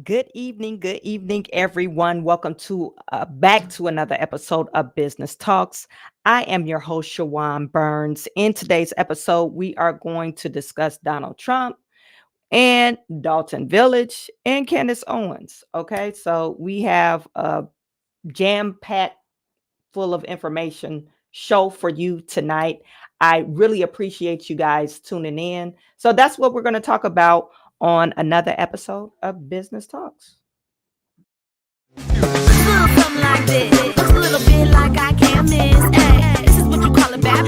Good evening, everyone. Welcome to back to another episode of Business Talks. I am your host, Chawanne Burns. In today's episode, we are going to discuss Donald Trump and Dolton Village and Candace Owens. Okay, so we have a jam-packed, full of information show for you tonight. I really appreciate you guys tuning in. So that's what we're going to talk about on another episode of Business Talks. Little something like this. Looks a little bit like I can't miss. Ay, this is what you call a bap.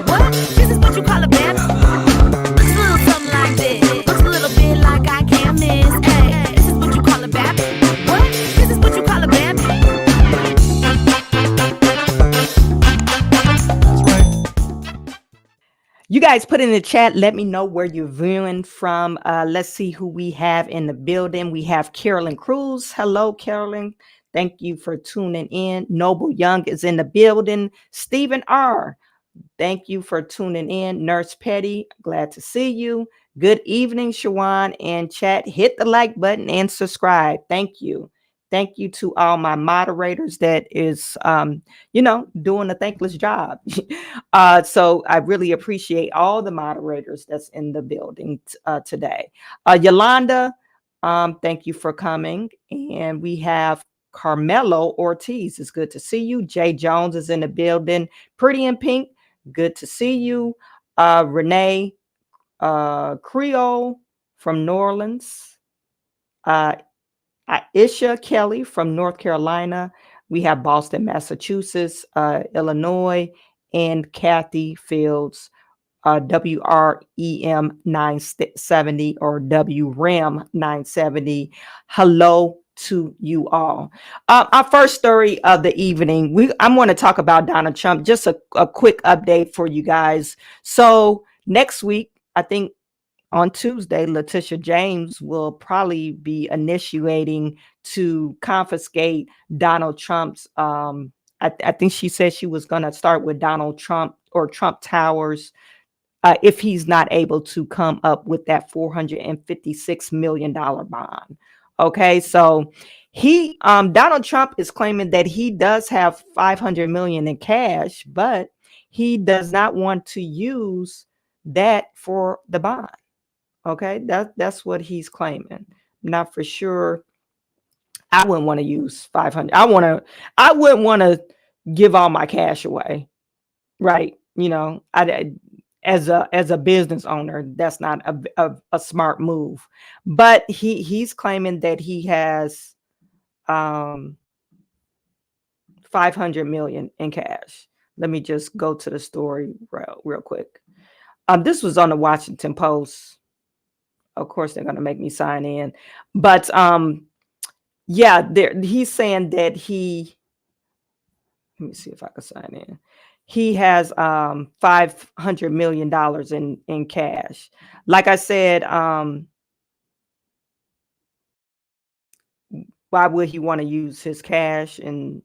What? This is what you call a bap. Looks a little something like this. Looks a little bit like I can't miss. Ay, this is what you call a bap. What? This is what you call a bap. You guys put in the chat. Let me know where you're viewing from. Let's see who we have in the building. We have Carolyn Cruz. Hello, Carolyn. Thank you for tuning in. Noble Young is in the building. Stephen R. Thank you for tuning in. Nurse Petty, glad to see you. Good evening, Shawan and chat. Hit the like button and subscribe. Thank you. Thank you to all my moderators that is, doing a thankless job. So I really appreciate all the moderators that's in the building today. Yolanda, thank you for coming. And we have Carmelo Ortiz. It's good to see you. Jay Jones is in the building. Pretty in Pink, good to see you. Renee Creole from New Orleans. Isha Kelly from North Carolina. We have Boston, Massachusetts, Illinois, and Kathy Fields, WREM 970 or WREM 970. Hello to you all. Our first story of the evening, I'm going to talk about Donald Trump. Just a quick update for you guys. So next week, I think on Tuesday, Letitia James will probably be initiating to confiscate Donald Trump's. I think she said she was going to start with Donald Trump or Trump Towers if he's not able to come up with that $456 million bond. Okay, so Donald Trump is claiming that he does have $500 million in cash, but he does not want to use that for the bond. Okay, that's what he's claiming. Not for sure. I wouldn't want to use 500. I wouldn't want to give all my cash away. Right. As a business owner, that's not a smart move. But he's claiming that he has 500 million in cash. Let me just go to the story real quick. This was on the Washington Post. Of course, they're going to make me sign in. But he's saying that let me see if I can sign in. He has $500 million in cash. Like I said, why would he want to use his cash and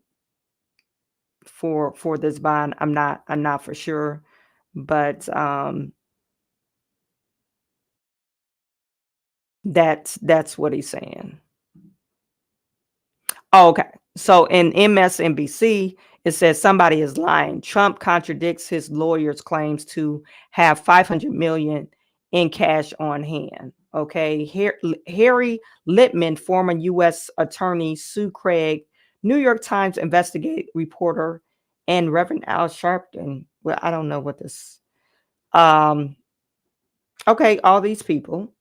for this bond? I'm not for sure. But that's what he's saying. Oh, okay. So in MSNBC, it says somebody is lying. Trump contradicts his lawyer's claims to have 500 million in cash on hand. Okay. Harry Littman, former U.S. attorney Sue Craig, New York Times investigative reporter, and Reverend Al Sharpton. Well, I don't know what this. Okay, all these people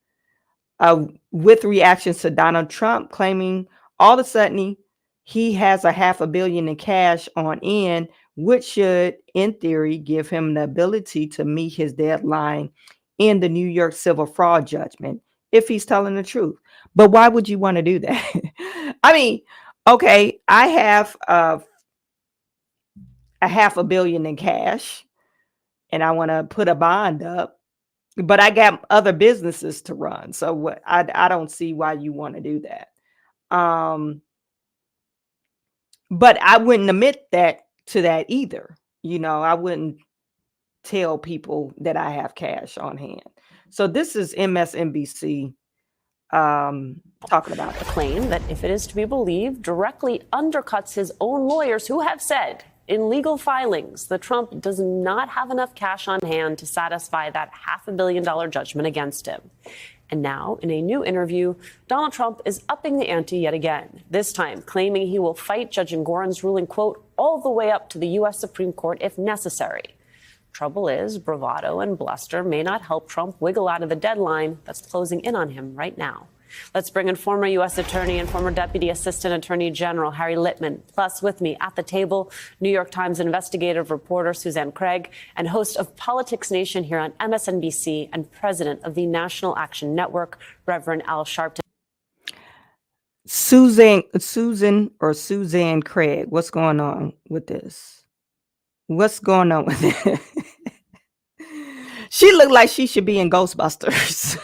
with reactions to Donald Trump claiming all of a sudden he has a $500 million in cash on end, which should, in theory, give him the ability to meet his deadline in the New York civil fraud judgment if he's telling the truth. But why would you want to do that? I mean, okay, I have a $500 million in cash and I want to put a bond up, but I got other businesses to run. So what I don't see why you want to do that. But I wouldn't admit that to that either. I wouldn't tell people that I have cash on hand. So this is MSNBC. talking about A claim that, if it is to be believed, directly undercuts his own lawyers who have said in legal filings that Trump does not have enough cash on hand to satisfy that $500 million judgment against him. And now, in a new interview, Donald Trump is upping the ante yet again, this time claiming he will fight Judge Engoron's ruling, quote, all the way up to the U.S. Supreme Court if necessary. Trouble is, bravado and bluster may not help Trump wiggle out of the deadline that's closing in on him right now. Let's bring in former U.S. Attorney and former Deputy Assistant Attorney General Harry Litman. Plus, with me at the table, New York Times investigative reporter Suzanne Craig and host of Politics Nation here on MSNBC and president of the National Action Network, Reverend Al Sharpton. Suzanne Craig. What's going on with this? What's going on with it? She looked like she should be in Ghostbusters,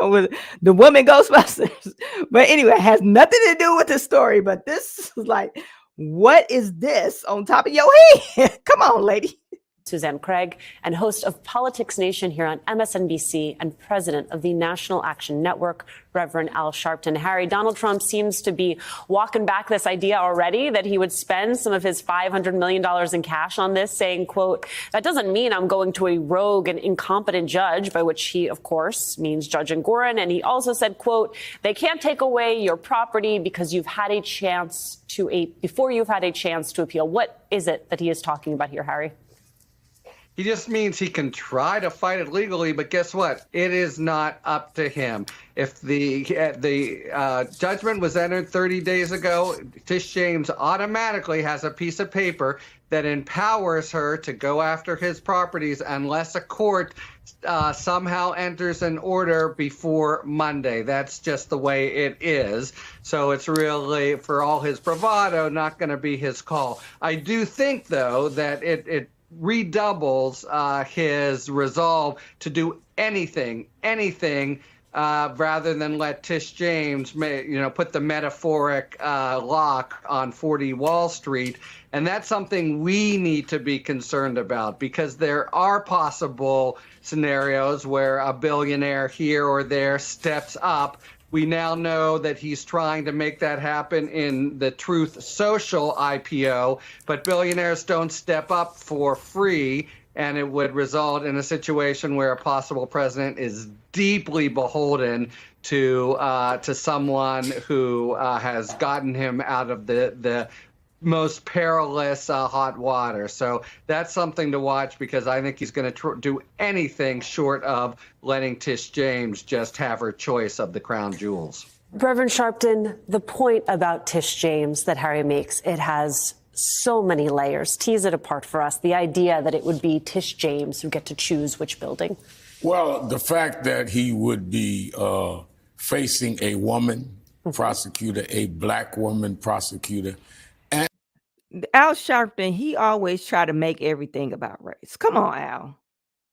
with the woman Ghostbusters. But anyway, it has nothing to do with the story. But this is like, what is this on top of your head? Come on, lady. Suzanne Craig and host of Politics Nation here on MSNBC and president of the National Action Network, Reverend Al Sharpton. Harry, Donald Trump seems to be walking back this idea already that he would spend some of his $500 million in cash on this, saying, quote, that doesn't mean I'm going to a rogue and incompetent judge, by which he, of course, means Judge Engoron. And he also said, quote, they can't take away your property because you've had a chance before you've had a chance to appeal. What is it that he is talking about here, Harry? He just means he can try to fight it legally, but guess what? It is not up to him. If the judgment was entered 30 days ago, Tish James automatically has a piece of paper that empowers her to go after his properties unless a court somehow enters an order before Monday. That's just the way it is. So it's really, for all his bravado, not going to be his call. I do think, though, that it redoubles his resolve to do anything rather than let Tish James put the metaphoric lock on 40 Wall Street. And that's something we need to be concerned about, because there are possible scenarios where a billionaire here or there steps up. We now know that he's trying to make that happen in the Truth Social IPO, but billionaires don't step up for free, and it would result in a situation where a possible president is deeply beholden to someone who has gotten him out of the most perilous hot water. So that's something to watch, because I think he's going to do anything short of letting Tish James just have her choice of the crown jewels. Reverend Sharpton, the point about Tish James that Harry makes, it has so many layers. Tease it apart for us. The idea that it would be Tish James who get to choose which building. Well, the fact that he would be facing a woman prosecutor, a black woman prosecutor. Al Sharpton, he always try to make everything about race. Come on, Al.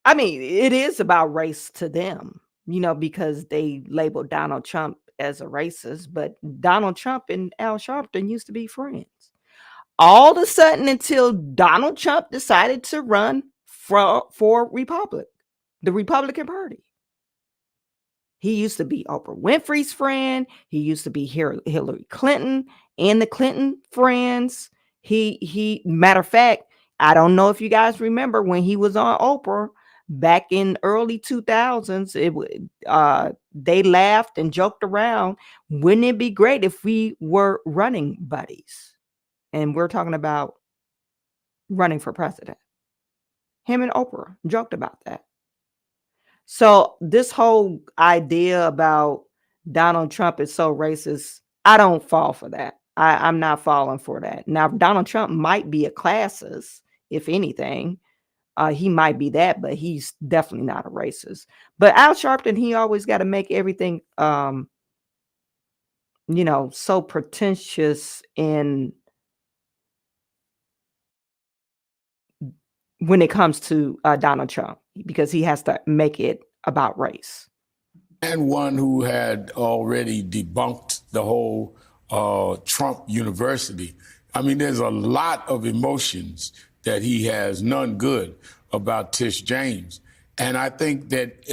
I mean, it is about race to them, because they labeled Donald Trump as a racist, but Donald Trump and Al Sharpton used to be friends. All of a sudden, until Donald Trump decided to run for the Republican Party. He used to be Oprah Winfrey's friend. He used to be Hillary Clinton and the Clinton friends. He matter of fact, I don't know if you guys remember when he was on Oprah back in early 2000s, they laughed and joked around. Wouldn't it be great if we were running buddies? And we're talking about running for president. Him and Oprah joked about that. So this whole idea about Donald Trump is so racist, I don't fall for that. I'm not falling for that. Now, Donald Trump might be a classist, if anything. He might be that, but he's definitely not a racist. But Al Sharpton, he always got to make everything, so pretentious in when it comes to Donald Trump, because he has to make it about race. And one who had already debunked the whole Trump University. I mean, there's a lot of emotions that he has, none good, about Tish James. And I think that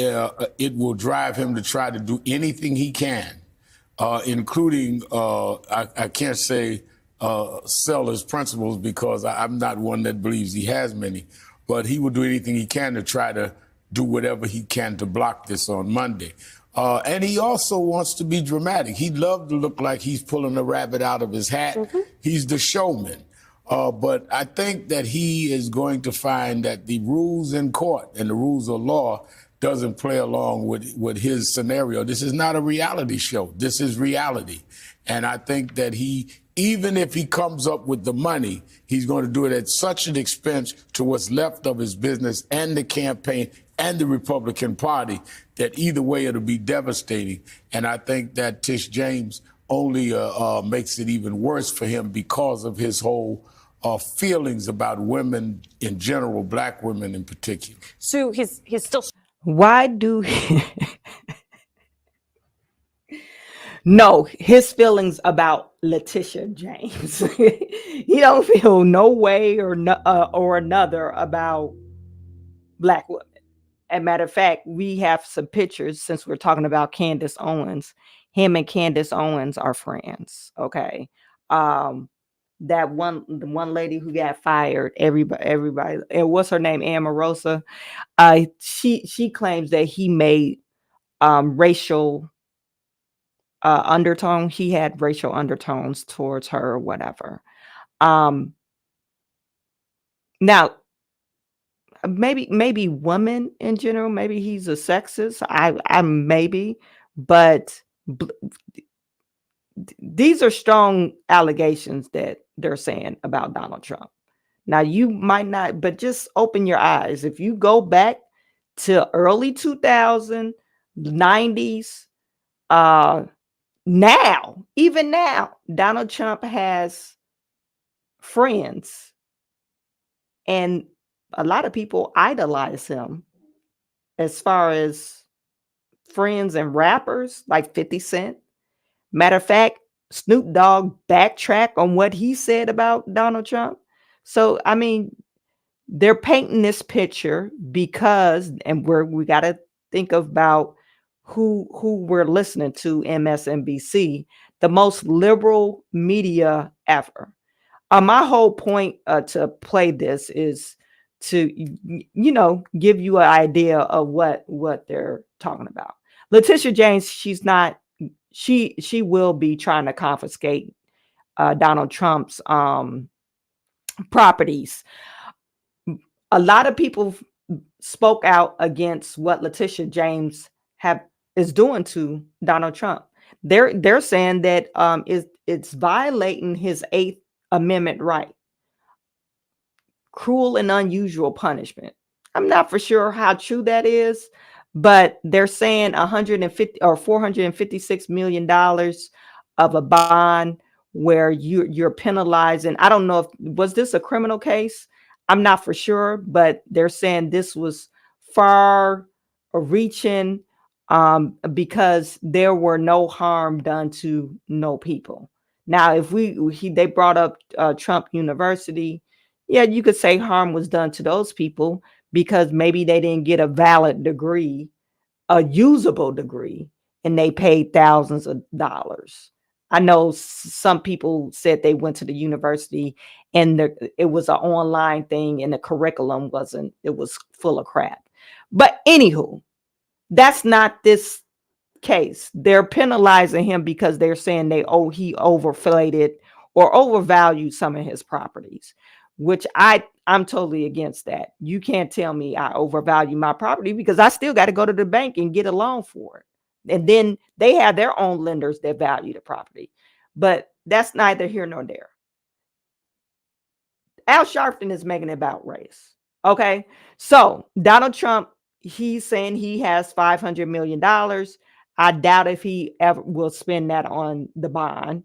it will drive him to try to do anything he can including, I can't say sell his principles because I'm not one that believes he has many, but he will do anything he can to try to do whatever he can to block this on Monday. And he also wants to be dramatic. He'd love to look like he's pulling a rabbit out of his hat. He's the showman. But I think that he is going to find that the rules in court and the rules of law doesn't play along with his scenario. This is not a reality show. This is reality. And I think that even if he comes up with the money, he's going to do it at such an expense to what's left of his business and the campaign and the Republican Party that either way it'll be devastating. And I think that Tish James only makes it even worse for him because of his whole feelings about women in general, black women in particular. Sue, he's still. Why do no, his feelings about Letitia James. He don't feel no way or another about black women. As a matter of fact, we have some pictures since we're talking about Candace Owens. Him and Candace Owens are friends. Okay. The one lady who got fired, everybody, and what's her name? Amarosa. She claims that he made racial undertone. He had racial undertones towards her or whatever. Now, maybe women in general, maybe he's a sexist. I maybe, but these are strong allegations that they're saying about Donald Trump. Now, you might not, but just open your eyes. If you go back to early 2000s, 90s, even now, Donald Trump has friends, and a lot of people idolize him as far as friends and rappers like 50 Cent. Matter of fact, Snoop Dogg backtracked on what he said about Donald Trump. So, I mean, they're painting this picture because, and we got to think about who we're listening to, MSNBC, the most liberal media ever. My whole point to play this is to, give you an idea of what they're talking about. Letitia James, she will be trying to confiscate Donald Trump's properties. A lot of people spoke out against what Letitia James is doing to Donald Trump. They're saying that it's violating his 8th Amendment right. Cruel and unusual punishment. I'm not for sure how true that is, but they're saying 150 or $456 million of a bond where you're penalizing. I don't know was this a criminal case? I'm not for sure, but they're saying this was far reaching because there were no harm done to no people. Now, if they brought up Trump University, yeah, you could say harm was done to those people because maybe they didn't get a valid degree, a usable degree, and they paid thousands of dollars. I know some people said they went to the university and it was an online thing and the curriculum wasn't, it was full of crap. But anywho, that's not this case. They're penalizing him because they're saying he overflated or overvalued some of his properties, which I'm totally against that. You can't tell me I overvalue my property because I still got to go to the bank and get a loan for it. And then they have their own lenders that value the property. But that's neither here nor there. Al Sharpton is making it about race. Okay. So Donald Trump, he's saying he has $500 million. I doubt if he ever will spend that on the bond.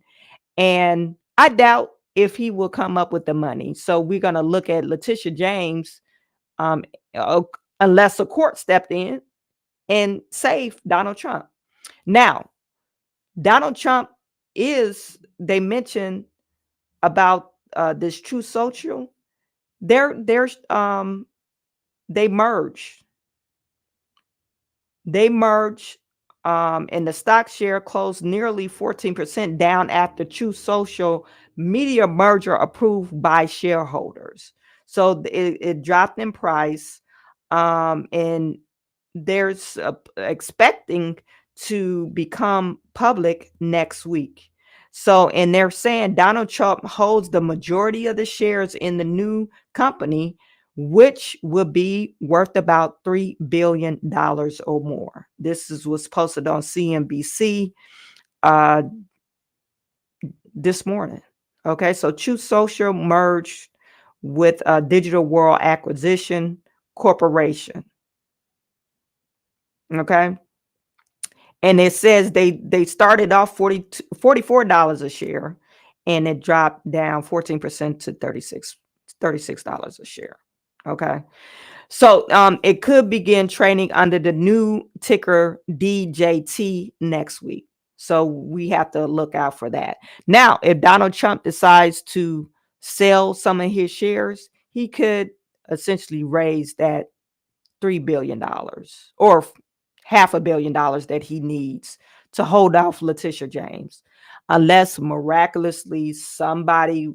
And I doubt if he will come up with the money. So we're going to look at Letitia James, unless a court stepped in and saved Donald Trump. Now, Donald Trump they mentioned about this True Social. They merged. They merged And the stock share closed nearly 14% down after True Social Media merger approved by shareholders. So it dropped in price, and there's expecting to become public next week. So, and they're saying Donald Trump holds the majority of the shares in the new company, which will be worth about $3 billion or more. Was posted on CNBC this morning. Okay, so True Social merged with Digital World Acquisition Corporation. Okay, and it says they started off $44 a share, and it dropped down 14% to $36 a share. Okay, so it could begin trading under the new ticker DJT next week. So we have to look out for that. Now, if Donald Trump decides to sell some of his shares, he could essentially raise that $3 billion or $500 million that he needs to hold off Letitia James, unless miraculously somebody,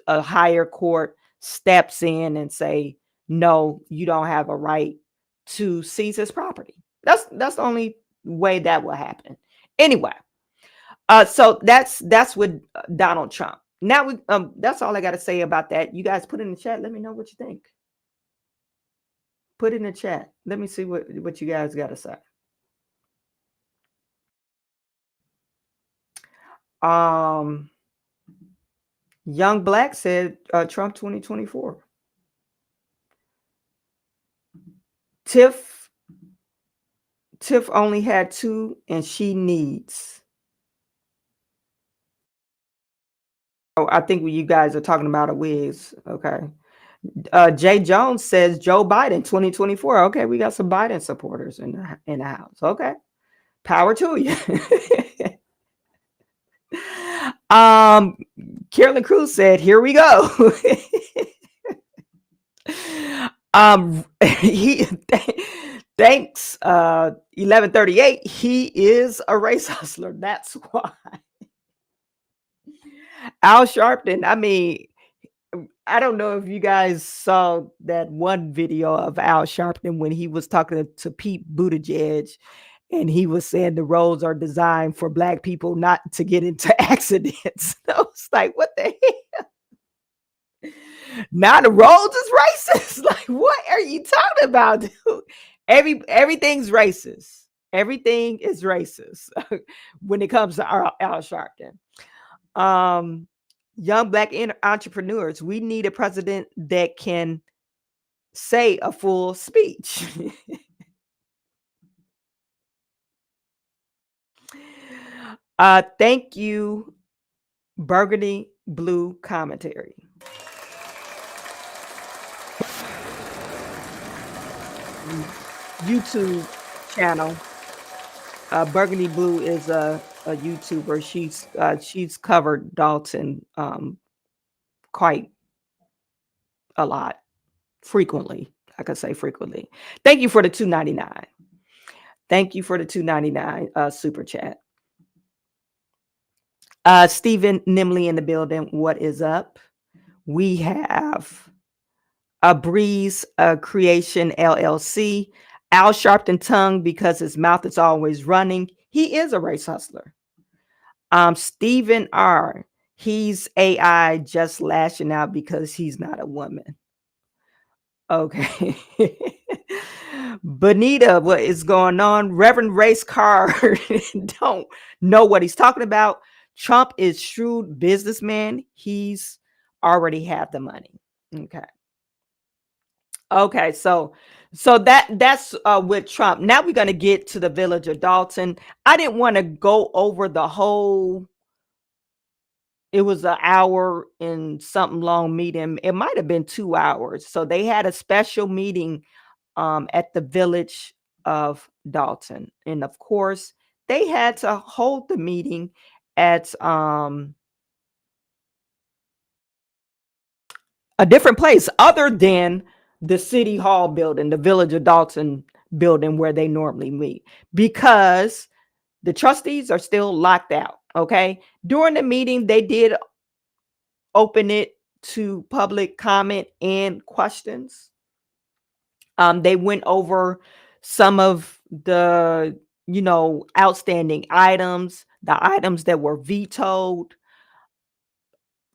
a higher court, steps in and say, no, you don't have a right to seize his property. That's the only way that will happen. Anyway, so that's with Donald Trump. Now that's all I got to say about that. You guys put in the chat. Let me know what you think. Put in the chat. Let me see what you guys got to say. Young Black said Trump 2024. Tiff only had 2 and she needs. Oh, I think you guys are talking about a Wiz. Okay. Jay Jones says Joe Biden 2024. Okay, we got some Biden supporters in the house. Okay. Power to you. Carolyn Cruz said, here we go. Thanks 1138. He is a race hustler. That's why. Al Sharpton, I mean, I don't know if you guys saw that one video of Al Sharpton when he was talking to Pete Buttigieg, and he was saying the roads are designed for Black people not to get into accidents. I was like, what the hell? Now the roads is racist. Like, what are you talking about, dude? Everything's racist. Everything is racist when it comes to Al Sharpton. Young Black entrepreneurs, we need a president that can say a full speech. Thank you, Burgundy Blue Commentary. YouTube channel. Burgundy Blue is a YouTuber. She's covered Dolton quite a lot, frequently. I could say frequently. Thank you for the $2.99. Thank you for the $2.99 super chat. Stephen Nimley in the building. What is up? We have a Breeze Creation LLC. Al Sharpton tongue because his mouth is always running. He is a race hustler. Stephen R. He's AI just lashing out because he's not a woman. Okay. Bonita, what is going on? Reverend Race Car don't know what he's talking about. Trump is shrewd businessman. He's already had the money. Okay, so that's with Trump. Now we're going to get to the village of Dolton. I didn't want to go over the whole, it was an hour and something long meeting. It might have been 2 hours. So they had a special meeting at the village of Dolton. And of course, they had to hold the meeting at a different place other than the city hall building, the village of Dolton building where they normally meet, because The trustees are still locked out. Okay. During the meeting, they did open it to public comment and questions. They went over some of the, outstanding items, the items that were vetoed.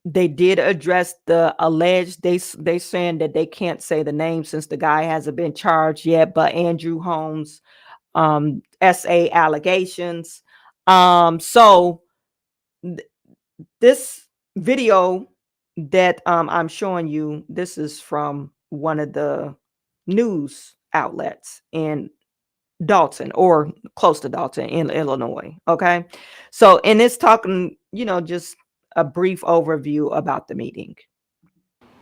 They did address the alleged, they saying that they can't say the name since the guy hasn't been charged yet, but Andrew Holmes, SA allegations. So this video that I'm showing you, this is from one of the news outlets in Dolton or close to Dolton in Illinois. Okay. So, and it's talking, just a brief overview about the meeting.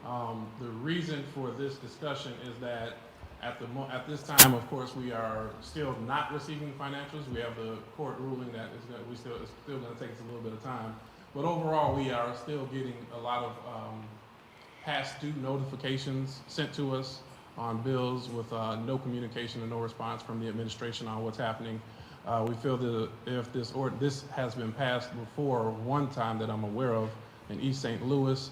The reason for this discussion is that at this time, of course, we are still not receiving financials. We have the court ruling that it's still going to take us a little bit of time. But overall, we are still getting a lot of past due notifications sent to us on bills with no communication and no response from the administration on what's happening. We feel that if this has been passed before one time that I'm aware of in East St. Louis,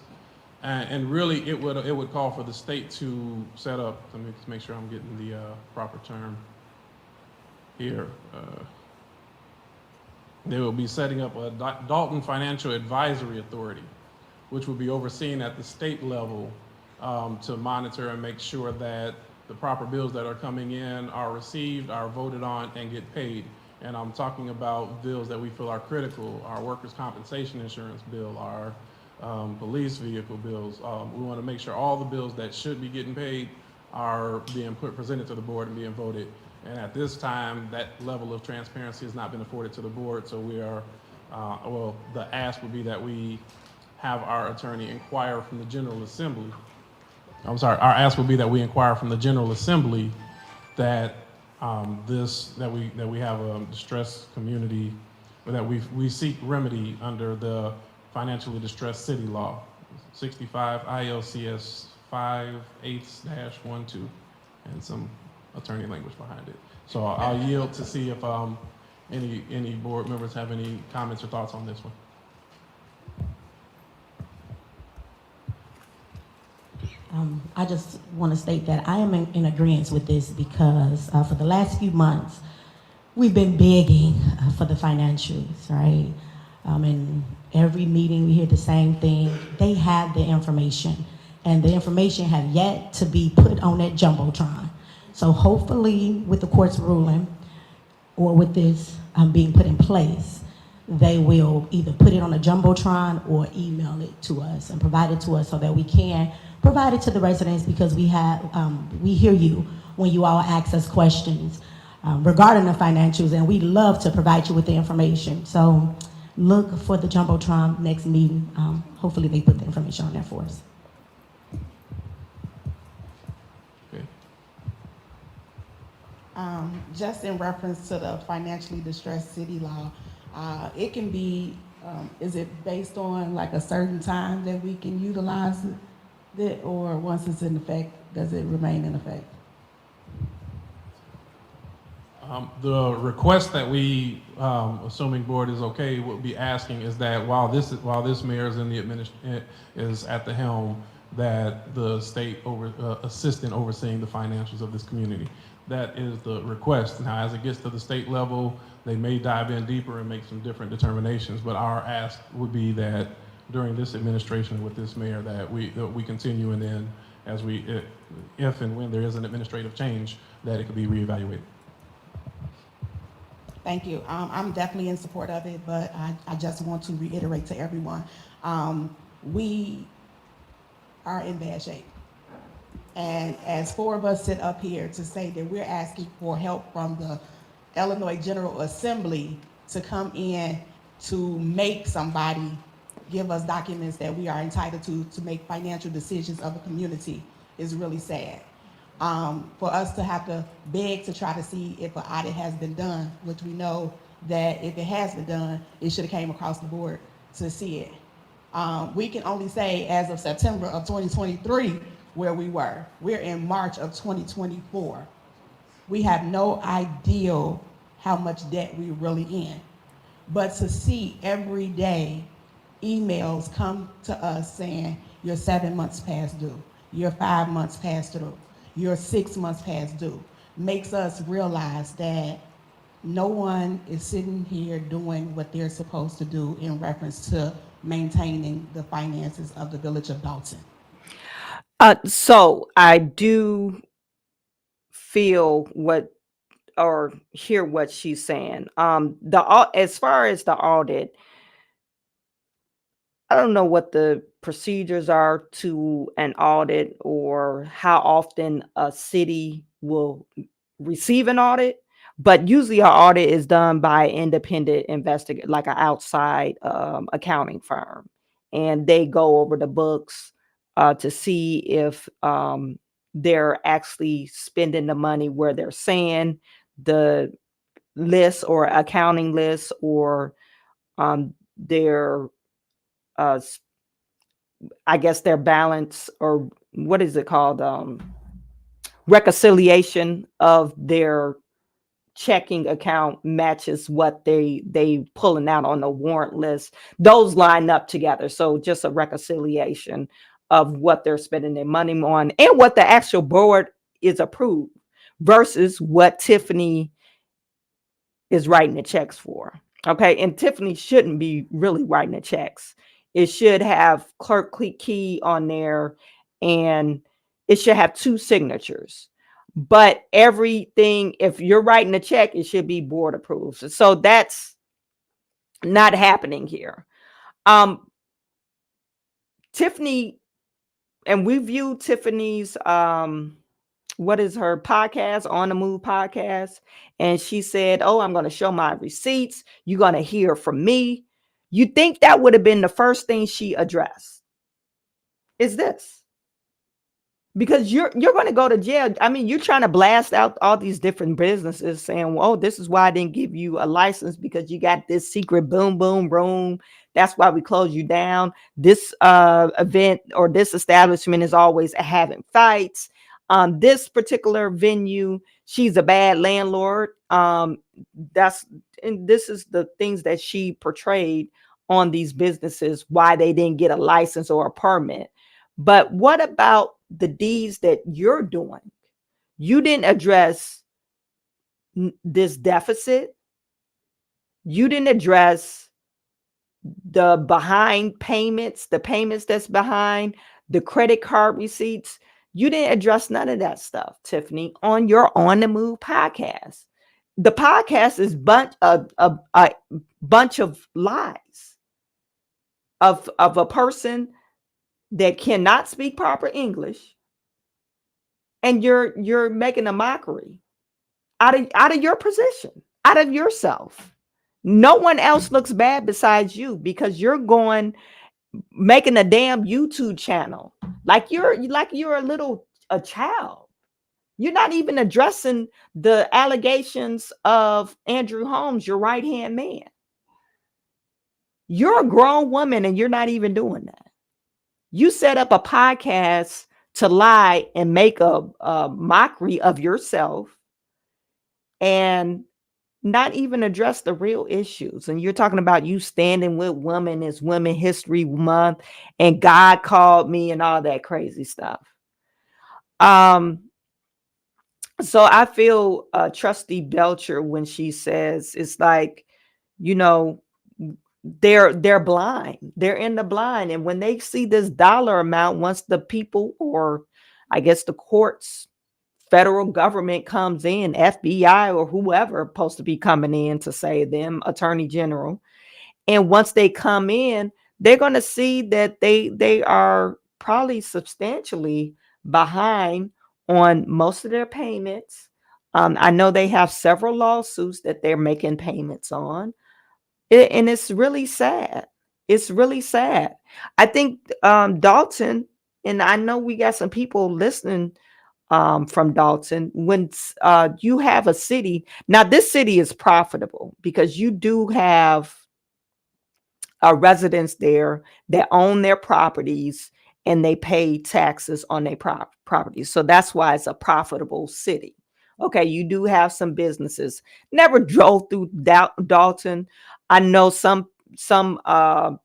and really it would call for the state to set up, let me make sure I'm getting the proper term here. They will be setting up a Dolton Financial Advisory Authority, which will be overseen at the state level to monitor and make sure that the proper bills that are coming in are received, are voted on, and get paid. And I'm talking about bills that we feel are critical: our workers' compensation insurance bill, our police vehicle bills. We want to make sure all the bills that should be getting paid are being presented to the board and being voted. And at this time, that level of transparency has not been afforded to the board. So we are, the ask would be that we have our attorney inquire from the General Assembly. Our ask would be that we inquire from the General Assembly that that we have a distressed community, or that we seek remedy under the financially distressed city law, 65 ILCS 5/8-12, and some attorney language behind it. So I'll yield to see if any board members have any comments or thoughts on this one. I just want to state that I am in agreement with this because for the last few months, we've been begging for the financials, right? In every meeting, we hear the same thing. They have the information, and the information have yet to be put on that Jumbotron. So hopefully, with the court's ruling, or with this being put in place, they will either put it on a Jumbotron or email it to us and provide it to us so that we can provide it to the residents, because we hear you when you all ask us questions regarding the financials, and we love to provide you with the information. So look for the Jumbotron next meeting. Hopefully they put the information on there for us. Okay. Just in reference to the financially distressed city law, it can be, is it based on like a certain time that we can utilize it, or once it's in effect, does it remain in effect? The request that we, assuming board is okay, will be asking is that while this mayor is is at the helm, that the state assist in overseeing the financials of this community. That is the request. Now, as it gets to the state level, they may dive in deeper and make some different determinations. But our ask would be that during this administration with this mayor, that we continue, and then as if and when there is an administrative change, that it could be reevaluated. Thank you. I'm definitely in support of it, but I just want to reiterate to everyone, we are in bad shape. And as four of us sit up here to say that we're asking for help from the Illinois General Assembly to come in to make somebody give us documents that we are entitled to make financial decisions of a community is really sad. For us to have to beg to try to see if an audit has been done, which we know that if it has been done, it should have came across the board to see it. We can only say as of September of 2023 where we were. We're in March of 2024. We have no idea how much debt we really in. But to see every day emails come to us saying you're 7 months past due, you're 5 months past due, you're 6 months past due, makes us realize that no one is sitting here doing what they're supposed to do in reference to maintaining the finances of the village of Dolton. So I do feel what or hear what she's saying. As far as the audit, I don't know what the procedures are to an audit or how often a city will receive an audit, but usually an audit is done by an independent investigator, like an outside accounting firm, and they go over the books to see if they're actually spending the money where they're saying the list or accounting list, or their I guess their balance, or what is it called? Reconciliation of their checking account matches what they pulling out on the warrant list. Those line up together. So just a reconciliation of what they're spending their money on and what the actual board is approved versus what Tiffany is writing the checks for. Okay. And Tiffany shouldn't be really writing the checks. It should have clerk key on there, and it should have 2 signatures. But everything, if you're writing a check, it should be board approved. So that's not happening here. Tiffany, and we view Tiffany's what is her podcast, On the Move podcast, and she said, "Oh, I'm going to show my receipts. You're going to hear from me." You think that would have been the first thing she addressed? Is this? Because you're going to go to jail. I mean, you're trying to blast out all these different businesses saying, "Well, oh, this is why I didn't give you a license because you got this secret boom, boom, room. That's why we closed you down. This event or this establishment is always having fights. This particular venue, she's a bad landlord." And this is the things that she portrayed on these businesses, why they didn't get a license or a permit. But what about the deeds that you're doing? You didn't address this deficit. You didn't address the behind payments, the payments that's behind, the credit card receipts. You didn't address none of that stuff, Tiffany, on your On the Move podcast. The podcast is a bunch of lies of a person that cannot speak proper English, and you're making a mockery out of your position, out of yourself. No one else looks bad besides you, because you're making a damn YouTube channel like you're a child. You're not even addressing the allegations of Andrew Holmes, your right-hand man. You're a grown woman and you're not even doing that. You set up a podcast to lie and make a mockery of yourself and not even address the real issues. And you're talking about you standing with women, it's Women History Month, and God called me and all that crazy stuff. So I feel Trustee Belcher when she says it's like, they're blind. They're in the blind. And when they see this dollar amount, once the people, or I guess the courts, federal government comes in, FBI or whoever supposed to be coming in to save them, Attorney General. And once they come in, they're going to see that they are probably substantially behind on most of their payments. I know they have several lawsuits that they're making payments on. And it's really sad. It's really sad. I think Dolton, and I know we got some people listening from Dolton, when you have a city, now this city is profitable because you do have residents there that own their properties and they pay taxes on their properties. So that's why it's a profitable city. Okay, you do have some businesses. Never drove through Dolton. I know some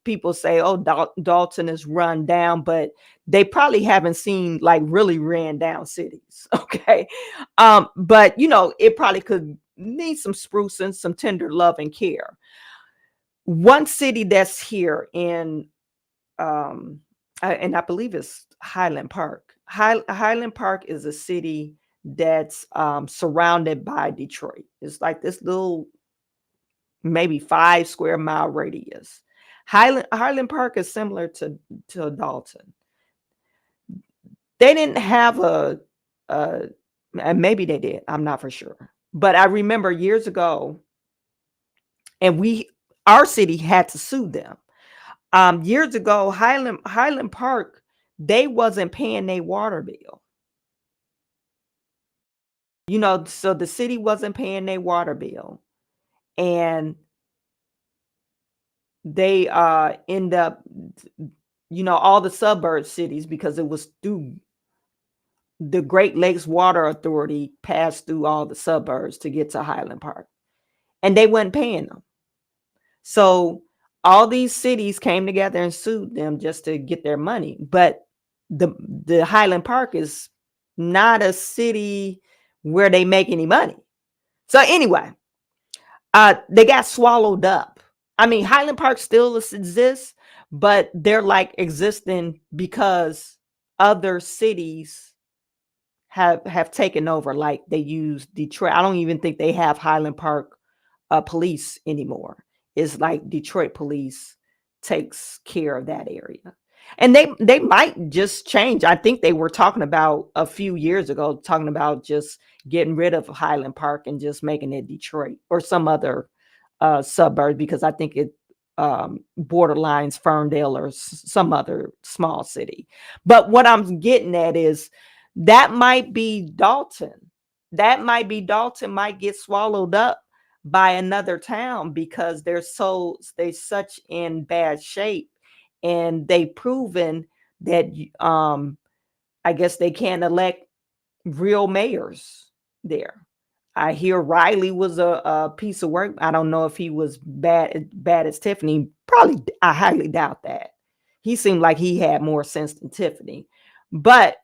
people say, oh, Dolton is run down, but they probably haven't seen like really ran down cities. Okay. But you know, it probably could need some sprucing, some tender love and care. One city that's here in and I believe it's Highland Park. Highland Park is a city that's surrounded by Detroit. It's like this little maybe 5 square mile radius. Highland Park is similar to Dolton. They didn't have and maybe they did. I'm not for sure. But I remember years ago, and our city had to sue them. Years ago, Highland Park, they wasn't paying their water bill. You know, so the city wasn't paying their water bill. And they end up, you know, all the suburb cities, because it was through the Great Lakes Water Authority, passed through all the suburbs to get to Highland Park. And they weren't paying them. So all these cities came together and sued them just to get their money. But the Highland Park is not a city where they make any money. So anyway, they got swallowed up. I mean, Highland Park still exists, but they're like existing because other cities have taken over. Like they use Detroit. I don't even think they have Highland Park police anymore. It's like Detroit police takes care of that area. And they might just change. I think they were talking about a few years ago, talking about just getting rid of Highland Park and just making it Detroit or some other suburb, because I think it borderlines Ferndale or some other small city. But what I'm getting at is that might be Dolton. That might be Dolton might get swallowed up by another town because they're such in bad shape, and they've proven that I guess they can't elect real mayors there. I hear Riley was a piece of work. I don't know if he was bad as Tiffany. Probably, I highly doubt that. He seemed like he had more sense than Tiffany. But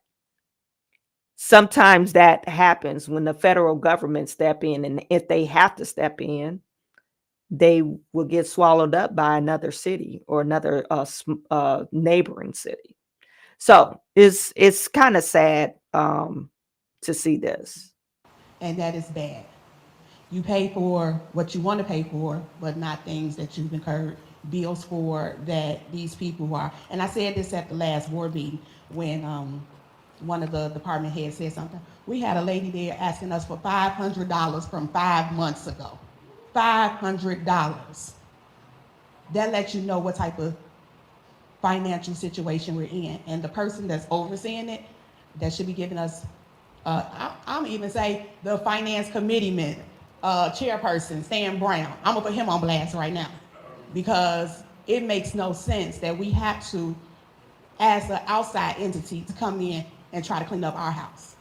sometimes that happens when the federal government step in, and if they have to step in, they will get swallowed up by another city or another neighboring city. So it's kind of sad to see this. And that is bad. You pay for what you want to pay for, but not things that you've incurred bills for that these people are. And I said this at the last board meeting when one of the department heads said something. We had a lady there asking us for $500 from 5 months ago. $500. That lets you know what type of financial situation we're in. And the person that's overseeing it, that should be giving us, I'm even say the finance committeeman, chairperson, Stan Brown. I'm gonna put him on blast right now, because it makes no sense that we have to, as an outside entity, to come in and try to clean up our house.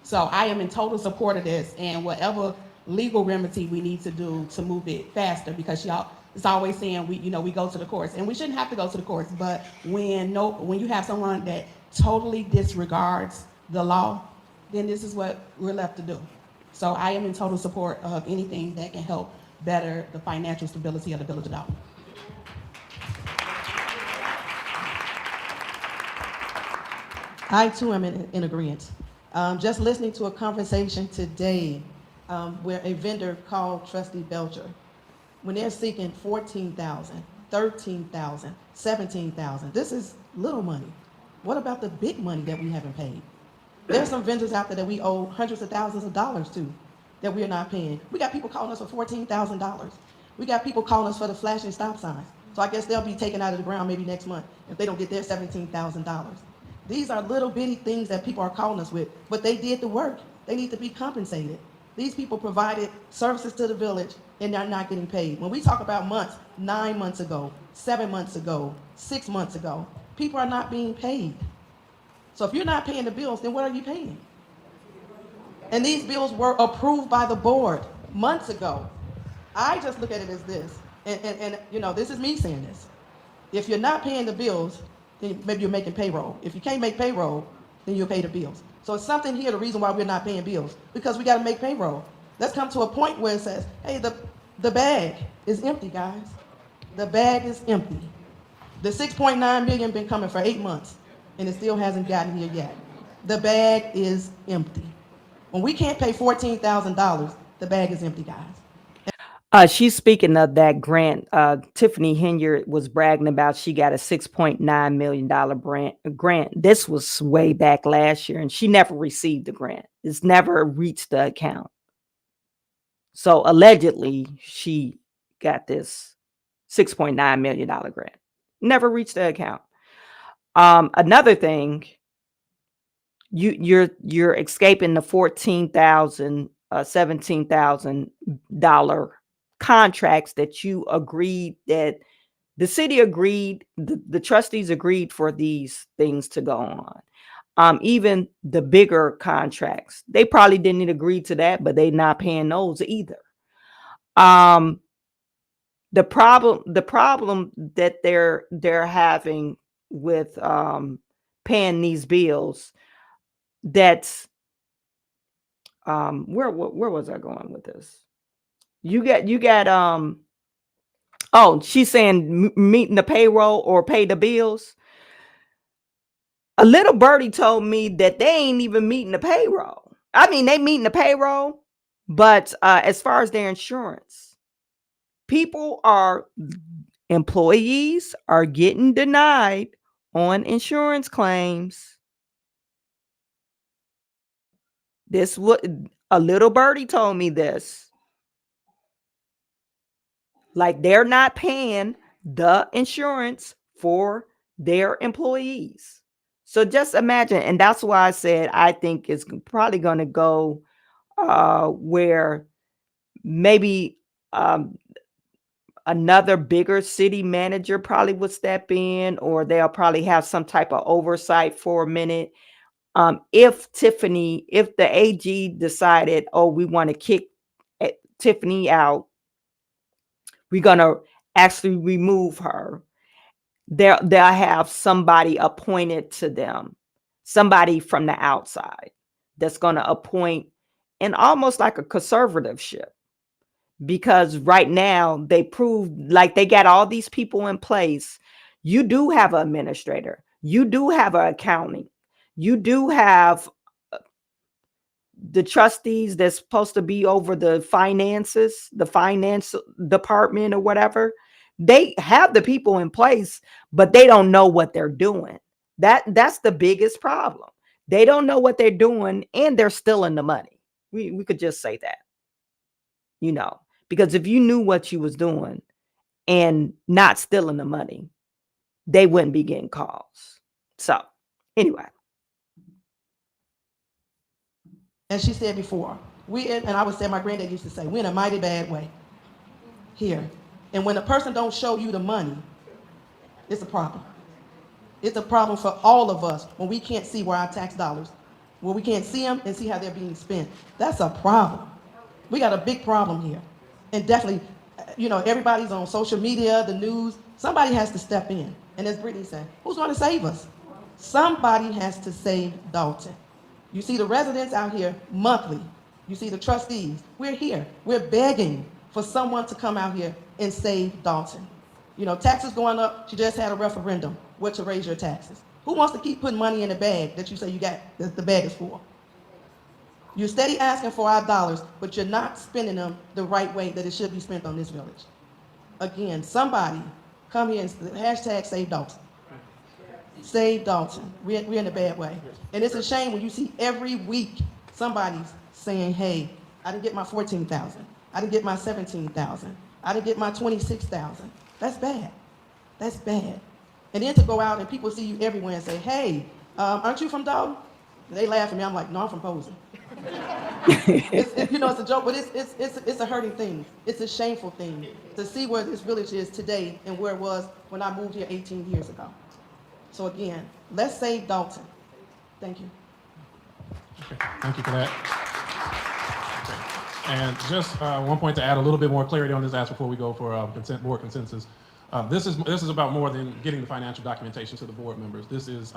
So I am in total support of this, and whatever legal remedy we need to do to move it faster, because y'all, it's always saying we go to the courts, and we shouldn't have to go to the courts. But when you have someone that totally disregards the law, then this is what we're left to do. So I am in total support of anything that can help better the financial stability of the village of Dolton. I too am in agreement. Just listening to a conversation today where a vendor called Trustee Belcher, when they're seeking $14,000, $13,000, $17,000, this is little money. What about the big money that we haven't paid? There's some vendors out there that we owe hundreds of thousands of dollars to that we are not paying. We got people calling us for $14,000. We got people calling us for the flashing stop signs. So I guess they'll be taken out of the ground maybe next month if they don't get their $17,000. These are little bitty things that people are calling us with, but they did the work. They need to be compensated. These people provided services to the village and they're not getting paid. When we talk about months, 9 months ago, 7 months ago, 6 months ago, people are not being paid. So if you're not paying the bills, then what are you paying? And these bills were approved by the board months ago. I just look at it as this, and you know, this is me saying this. If you're not paying the bills, then maybe you're making payroll. If you can't make payroll, then you'll pay the bills. So it's something here, the reason why we're not paying bills, because we got to make payroll. Let's come to a point where it says, hey, the bag is empty, guys. The bag is empty. The 6.9 million been coming for 8 months, and it still hasn't gotten here yet. The bag is empty. When we can't pay $14,000, the bag is empty, guys. She's speaking of that grant. Tiffany Henyard was bragging about she got a $6.9 million grant. This was way back last year, and she never received the grant. It's never reached the account. So allegedly, she got this $6.9 million grant. Never reached the account. Another thing, you're escaping the $14,000, $17,000 contracts that you agreed, that the city agreed, the trustees agreed for these things to go on. Even the bigger contracts, they probably didn't agree to that, but they're not paying those either. The problem that they're having with paying these bills, that's where was I going with this? You got oh, she's saying meeting the payroll or pay the bills. A little birdie told me that they ain't even meeting the payroll. I mean, they meeting the payroll, but as far as their insurance, employees are getting denied on insurance claims. This what a little birdie told me this. Like, they're not paying the insurance for their employees. So just imagine, and that's why I said I think it's probably going to go where maybe another bigger city manager probably would step in, or they'll probably have some type of oversight for a minute. If the AG decided, oh, we want to kick Tiffany out, we're going to actually remove her, they'll have somebody appointed to them, somebody from the outside that's going to appoint, in almost like a conservatorship. Because right now they proved like they got all these people in place. You do have an administrator. You do have an accounting. You do have the trustees that's supposed to be over the finances, the finance department or whatever. They have the people in place, but they don't know what they're doing. That's the biggest problem. They don't know what they're doing, and they're stealing the money. We could just say that, because if you knew what you was doing and not stealing the money, they wouldn't be getting calls. So anyway. And she said before, and I would say, my granddad used to say, we're in a mighty bad way here. And when a person don't show you the money, it's a problem. It's a problem for all of us when we can't see where our tax dollars, when we can't see them and see how they're being spent. That's a problem. We got a big problem here. And definitely, everybody's on social media, the news. Somebody has to step in. And as Brittany said, who's going to save us? Somebody has to save Dolton. You see the residents out here monthly. You see the trustees. We're here. We're begging for someone to come out here and save Dolton. Taxes going up. She just had a referendum. What to raise your taxes? Who wants to keep putting money in the bag that you say you got, that the bag is for? You're steady asking for our dollars, but you're not spending them the right way that it should be spent on this village. Again, somebody come here and hashtag save Dolton. Save Dolton. We're in a bad way. And it's a shame when you see every week somebody's saying, hey, I didn't get my $14,000. I didn't get my $17,000. I didn't get my $26,000. That's bad. That's bad. And then to go out and people see you everywhere and say, hey, aren't you from Dolton? And they laugh at me. I'm like, no, I'm from Posey. It's a joke, but it's a hurting thing. It's a shameful thing to see where this village is today and where it was when I moved here 18 years ago. So again, let's save Dolton. Thank you. Okay, thank you for that. And just one point to add a little bit more clarity on this ask before we go for board consensus. This is about more than getting the financial documentation to the board members. This is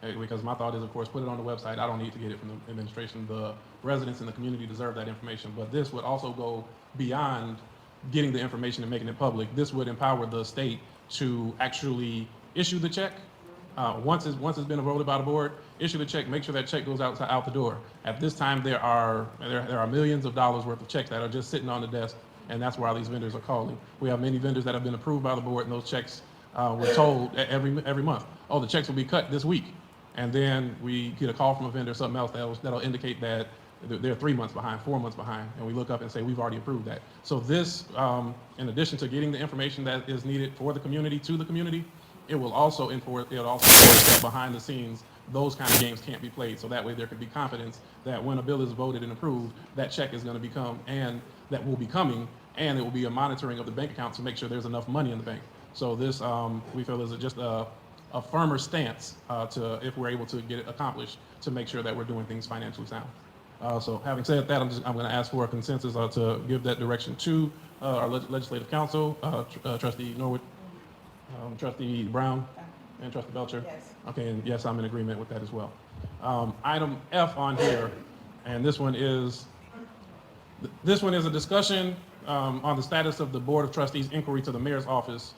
because my thought is, of course, put it on the website. I don't need to get it from the administration. The residents in the community deserve that information. But this would also go beyond getting the information and making it public. This would empower the state to actually issue the check. Once it's been voted by the board, issue the check, make sure that check goes out the door. At this time, there are millions of dollars worth of checks that are just sitting on the desk, and that's why these vendors are calling. We have many vendors that have been approved by the board, and those checks we're told every month, oh, the checks will be cut this week, and then we get a call from a vendor, something else that'll indicate that they're 3 months behind, 4 months behind, and we look up and say we've already approved that. So this, in addition to getting the information that is needed for the community to the community, it will also enforce that behind the scenes, those kind of games can't be played. So that way there can be confidence that when a bill is voted and approved, that check is going to become, and that will be coming, and it will be a monitoring of the bank account to make sure there's enough money in the bank. So this, we feel, is just a firmer stance to, if we're able to get it accomplished, to make sure that we're doing things financially sound. So having said that, I'm going to ask for a consensus to give that direction to our legislative council, Trustee Norwood, Trustee Brown, and Trustee Belcher. Yes. Okay, and yes, I'm in agreement with that as well. Item F on here, and this one is a discussion on the status of the Board of Trustees inquiry to the mayor's office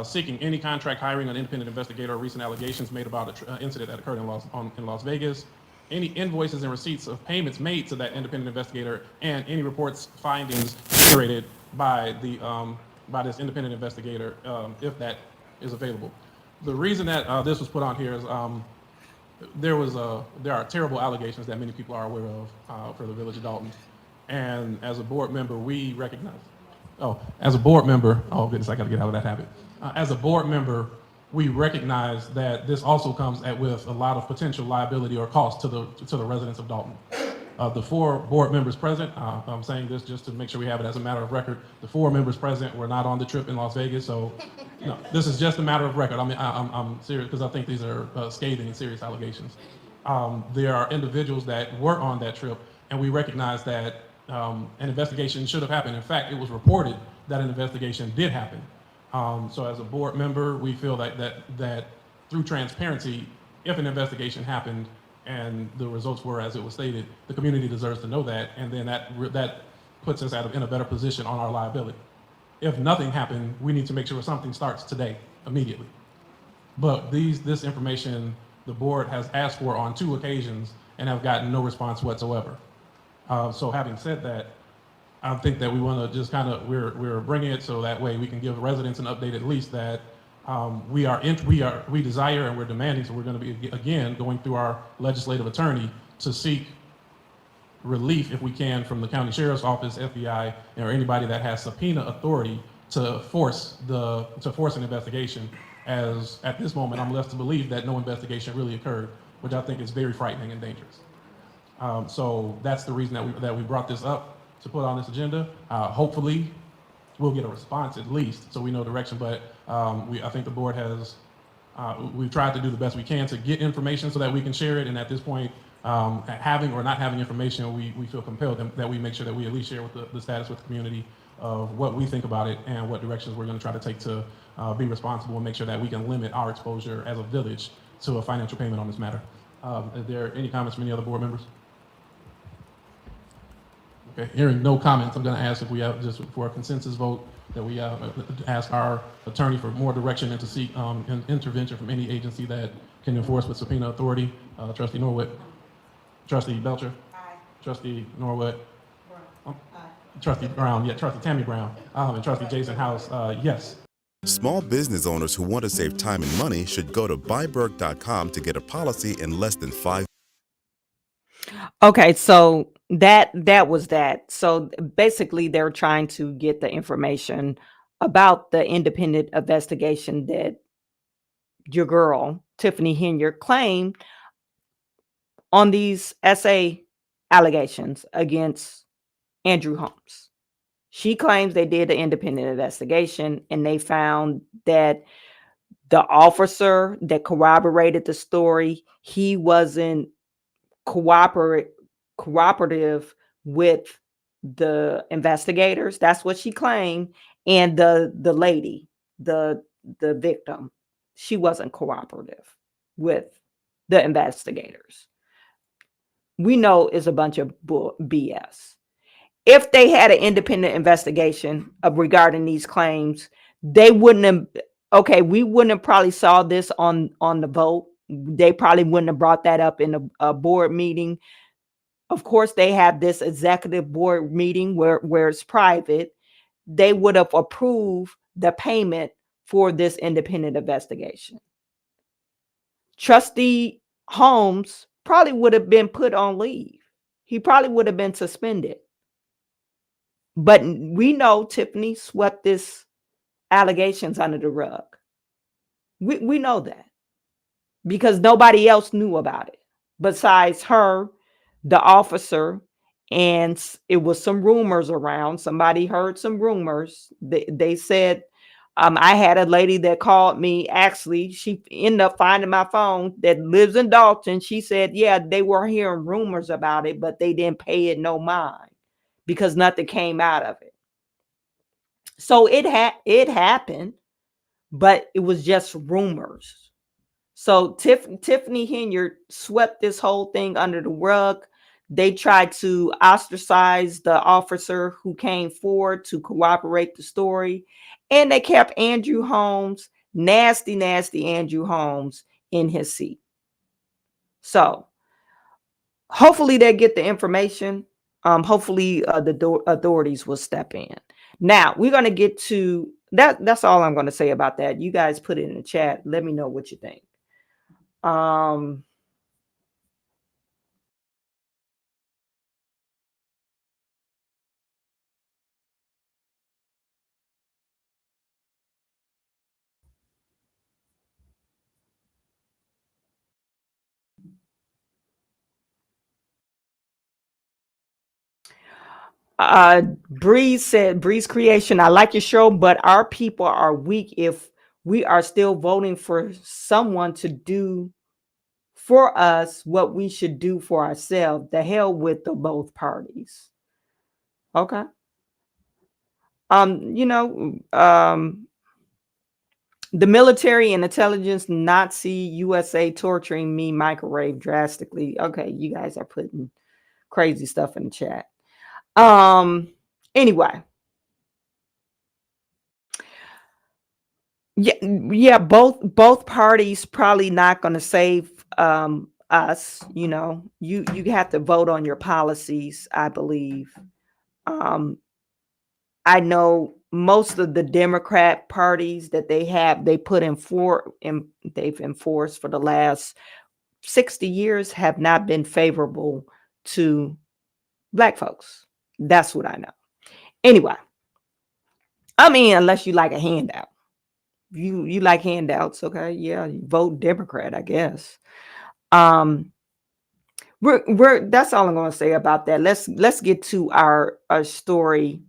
seeking any contract hiring an independent investigator or recent allegations made about an incident that occurred in Las Vegas, any invoices and receipts of payments made to that independent investigator, and any reports, findings generated by this independent investigator, if that is available. The reason that this was put on here is there are terrible allegations that many people are aware of for the village of Dolton, and as a board member, we recognize. Oh goodness, I got to get out of that habit. As a board member, we recognize that this also comes with a lot of potential liability or cost to the residents of Dolton. The 4 board members present, I'm saying this just to make sure we have it as a matter of record. The 4 members present were not on the trip in Las Vegas, so no, this is just a matter of record. I mean, I'm serious because I think these are scathing and serious allegations. There are individuals that were on that trip, and we recognize that an investigation should have happened. In fact, it was reported that an investigation did happen. So as a board member, we feel that through transparency, if an investigation happened and the results were as it was stated, the community deserves to know that, and then that puts us in a better position on our liability. If nothing happened, we need to make sure something starts today, immediately. But this information, the board has asked for on 2 occasions and have gotten no response whatsoever. So having said that, I think that we want to just we're bringing it so that way we can give residents an update at least that we desire and we're demanding. So we're going to be again going through our legislative attorney to seek relief if we can from the county sheriff's office, FBI, or anybody that has subpoena authority to force an investigation. As at this moment, I'm left to believe that no investigation really occurred, which I think is very frightening and dangerous. So that's the reason that we brought this up to put on this agenda. Hopefully, we'll get a response at least, so we know direction. But I think the board has, we've tried to do the best we can to get information so that we can share it. And at this point, having or not having information, we feel compelled that we make sure that we at least share with the status with the community of what we think about it and what directions we're going to try to take to be responsible and make sure that we can limit our exposure as a village to a financial payment on this matter. Is there any comments from any other board members? Okay, hearing no comments, I'm going to ask if we have just for a consensus vote that we ask our attorney for more direction and to seek an intervention from any agency that can enforce with subpoena authority. Trustee Norwood, Trustee Belcher, aye. Trustee Norwood, aye. Trustee Brown, yeah, Trustee Tammy Brown, and Trustee Jason House, yes. Small business owners who want to save time and money should go to buyberg.com to get a policy in less than 5. Okay, so that was that. So basically, they're trying to get the information about the independent investigation that your girl Tiffany Henyard claimed on these SA allegations against Andrew Holmes. She claims they did an independent investigation and they found that the officer that corroborated the story, he wasn't cooperative with the investigators. That's what she claimed. And the lady, the victim, she wasn't cooperative with the investigators. We know is a bunch of BS. If they had an independent investigation regarding these claims, they wouldn't have. Okay, we wouldn't have probably saw this on the vote. They probably wouldn't have brought that up in a board meeting. Of course, they have this executive board meeting where it's private. They would have approved the payment for this independent investigation. Trustee Holmes probably would have been put on leave. He probably would have been suspended. But we know Tiffany swept this allegations under the rug. We know that because nobody else knew about it besides her, the officer, and it was some rumors around. Somebody heard some rumors. They said, I had a lady that called me. Actually, she ended up finding my phone that lives in Dolton. She said, yeah, they were hearing rumors about it, but they didn't pay it no mind because nothing came out of it. So it happened, but it was just rumors. So Tiffany Henyard swept this whole thing under the rug. They tried to ostracize the officer who came forward to corroborate the story. And they kept Andrew Holmes, nasty Andrew Holmes, in his seat. So hopefully they get the information. Hopefully the authorities will step in. Now we're going to get to that. That's all I'm going to say about that. You guys put it in the chat. Let me know what you think. Breeze said, Breeze Creation, I like your show, but our people are weak if we are still voting for someone to do for us what we should do for ourselves. The hell with the both parties. Okay. The military and intelligence, Nazi USA torturing me, microwave drastically. Okay, you guys are putting crazy stuff in the chat. Anyway. Yeah, both parties probably not going to save us. You have to vote on your policies, I believe. I know most of the Democrat parties that they put they've enforced for the last 60 years have not been favorable to Black folks. That's what I know. Anyway, I mean, unless you like a handout. You like handouts, okay? Yeah, you vote Democrat, I guess. That's all I'm going to say about that. Let's get to our story.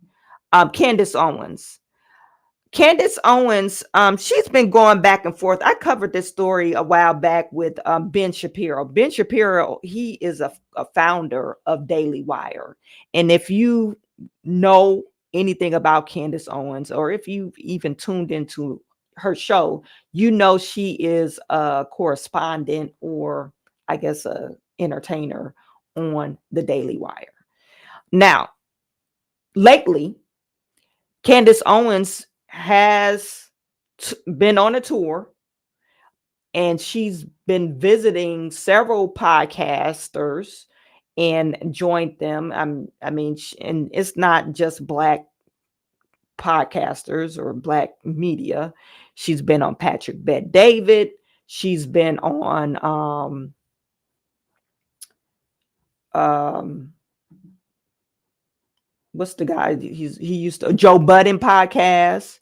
Candace Owens. Candace Owens, she's been going back and forth. I covered this story a while back with Ben Shapiro. Ben Shapiro, he is a founder of Daily Wire. And if you know anything about Candace Owens, or if you've even tuned into her show, you know she is a correspondent, or I guess a entertainer on the Daily Wire. Now, lately, Candace Owens has been on a tour, and she's been visiting several podcasters and joined them. I mean, and it's not just Black podcasters or Black media. She's been on Patrick Bet David. She's been on what's the guy? He used to Joe Budden podcast.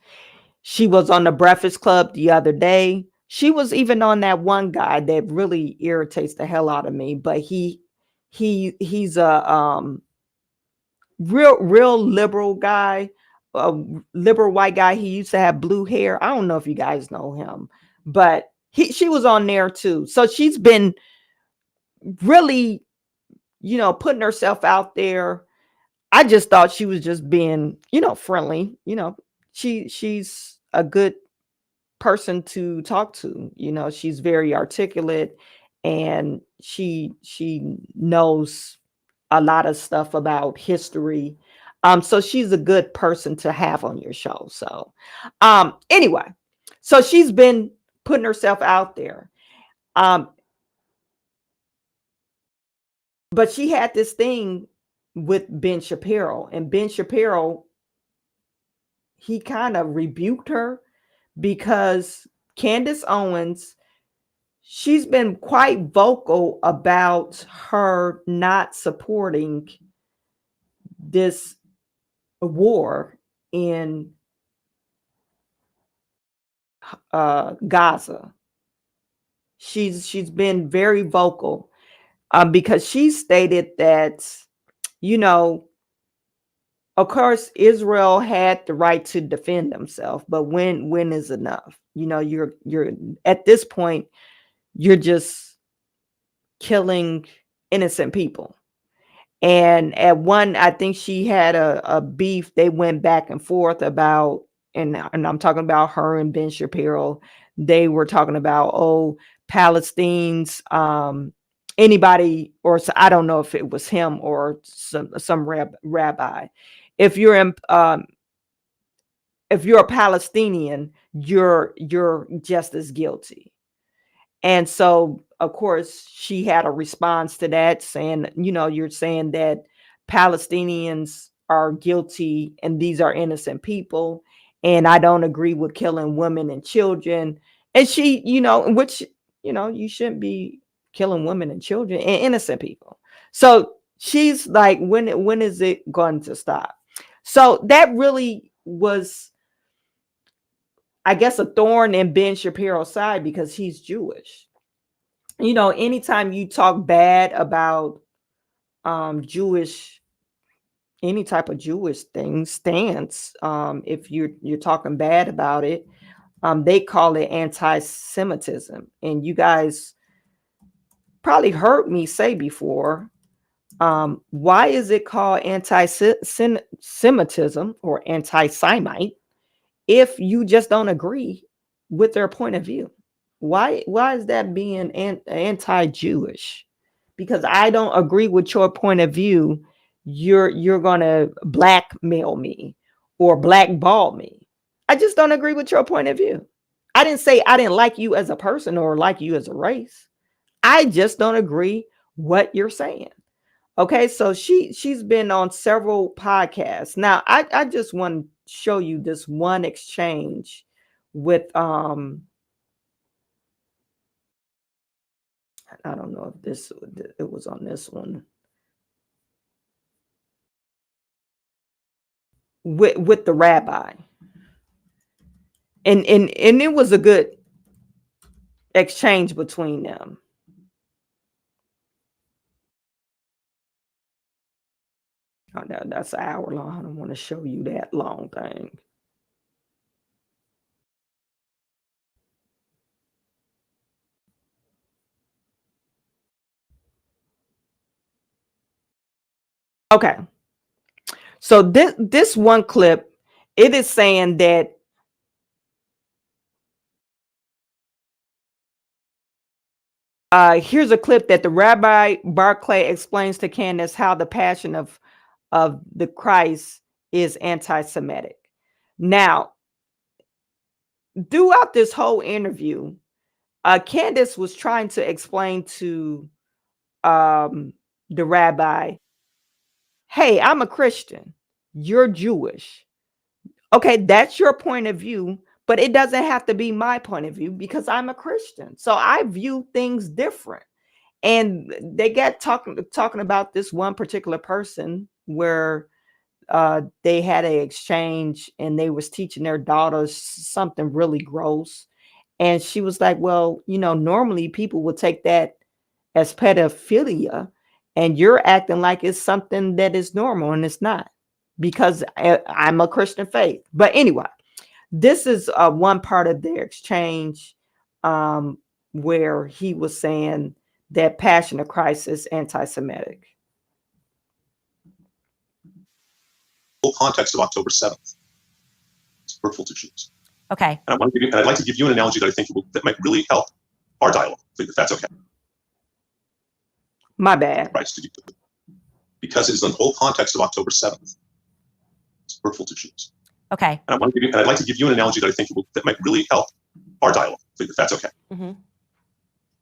She was on the Breakfast Club the other day. She was even on that one guy that really irritates the hell out of me, but he's a real liberal guy, a liberal white guy. He used to have blue hair. I don't know if you guys know him, but she was on there too. So she's been really, putting herself out there. I just thought she was just being, friendly. She's a good person to talk to. She's very articulate, and she knows a lot of stuff about history. So she's a good person to have on your show. So anyway, so she's been putting herself out there. But she had this thing with Ben Shapiro, and Ben Shapiro, he kind of rebuked her because Candace Owens, she's been quite vocal about her not supporting this war in Gaza. She's been very vocal because she stated that, of course, Israel had the right to defend themselves, but when is enough? You're at this point, you're just killing innocent people. And at one, I think she had a beef. They went back and forth about, and I'm talking about her and Ben Shapiro. They were talking about, Palestinians, anybody, or I don't know if it was him or some rabbi. If you're a Palestinian, you're just as guilty. And so, of course, she had a response to that saying, you're saying that Palestinians are guilty and these are innocent people. And I don't agree with killing women and children. And she, which, you shouldn't be killing women and children and innocent people. So she's like, when is it going to stop? So that really was, I guess, a thorn in Ben Shapiro's side because he's Jewish. Anytime you talk bad about Jewish, any type of Jewish stance, if you're talking bad about it, they call it anti-Semitism. And you guys probably heard me say before, why is it called anti-Semitism or anti-Semite if you just don't agree with their point of view? Why is that being anti-Jewish? Because I don't agree with your point of view, you're gonna blackmail me or blackball me. I just don't agree with your point of view. I didn't say I didn't like you as a person or like you as a race. I just don't agree what you're saying. Okay, so she's been on several podcasts. Now, I just want to show you this one exchange with I don't know if it was on this one with the rabbi, and it was a good exchange between them. Oh, no, that's an hour long. I don't want to show you that long thing. Okay. So this one clip, it is saying that here's a clip that the Rabbi Barclay explains to Candace how the passion of the Christ is anti-Semitic. Now, throughout this whole interview, Candace was trying to explain to the rabbi, hey, I'm a Christian. You're Jewish. Okay, that's your point of view, but it doesn't have to be my point of view because I'm a Christian. So I view things different. And they got talking about this one particular person where they had an exchange and they was teaching their daughters something really gross. And she was like, well, normally people would take that as pedophilia, and you're acting like it's something that is normal, and it's not, because I'm a Christian faith. But anyway, this is one part of their exchange where he was saying that Passion of Christ is anti-Semitic. whole context of October 7th. It's hurtful to Jews. Okay. And I'd like to give you an analogy that I think that might really help our dialogue, if that's okay. My bad. Christ, because it is in the whole context of October 7th. It's hurtful to Jews. Okay. And I'd like to give you an analogy that I think that might really help our dialogue, if that's okay. Mm-hmm.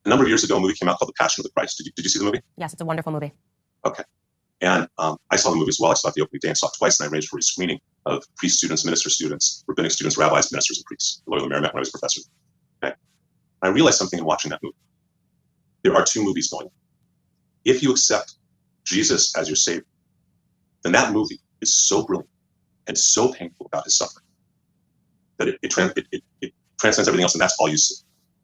A number of years ago, a movie came out called The Passion of the Christ. Did you see the movie? Yes, it's a wonderful movie. Okay. And I saw the movie as well. I saw it the opening day and saw it twice, and I arranged for a screening of priest students, minister students, rabbinic students, rabbis, ministers, and priests. Loyola Marymount when I was a professor. Okay. I realized something in watching that movie. There are two movies going on. If you accept Jesus as your savior, then that movie is so brilliant and so painful about his suffering that it transcends everything else, and that's all you see.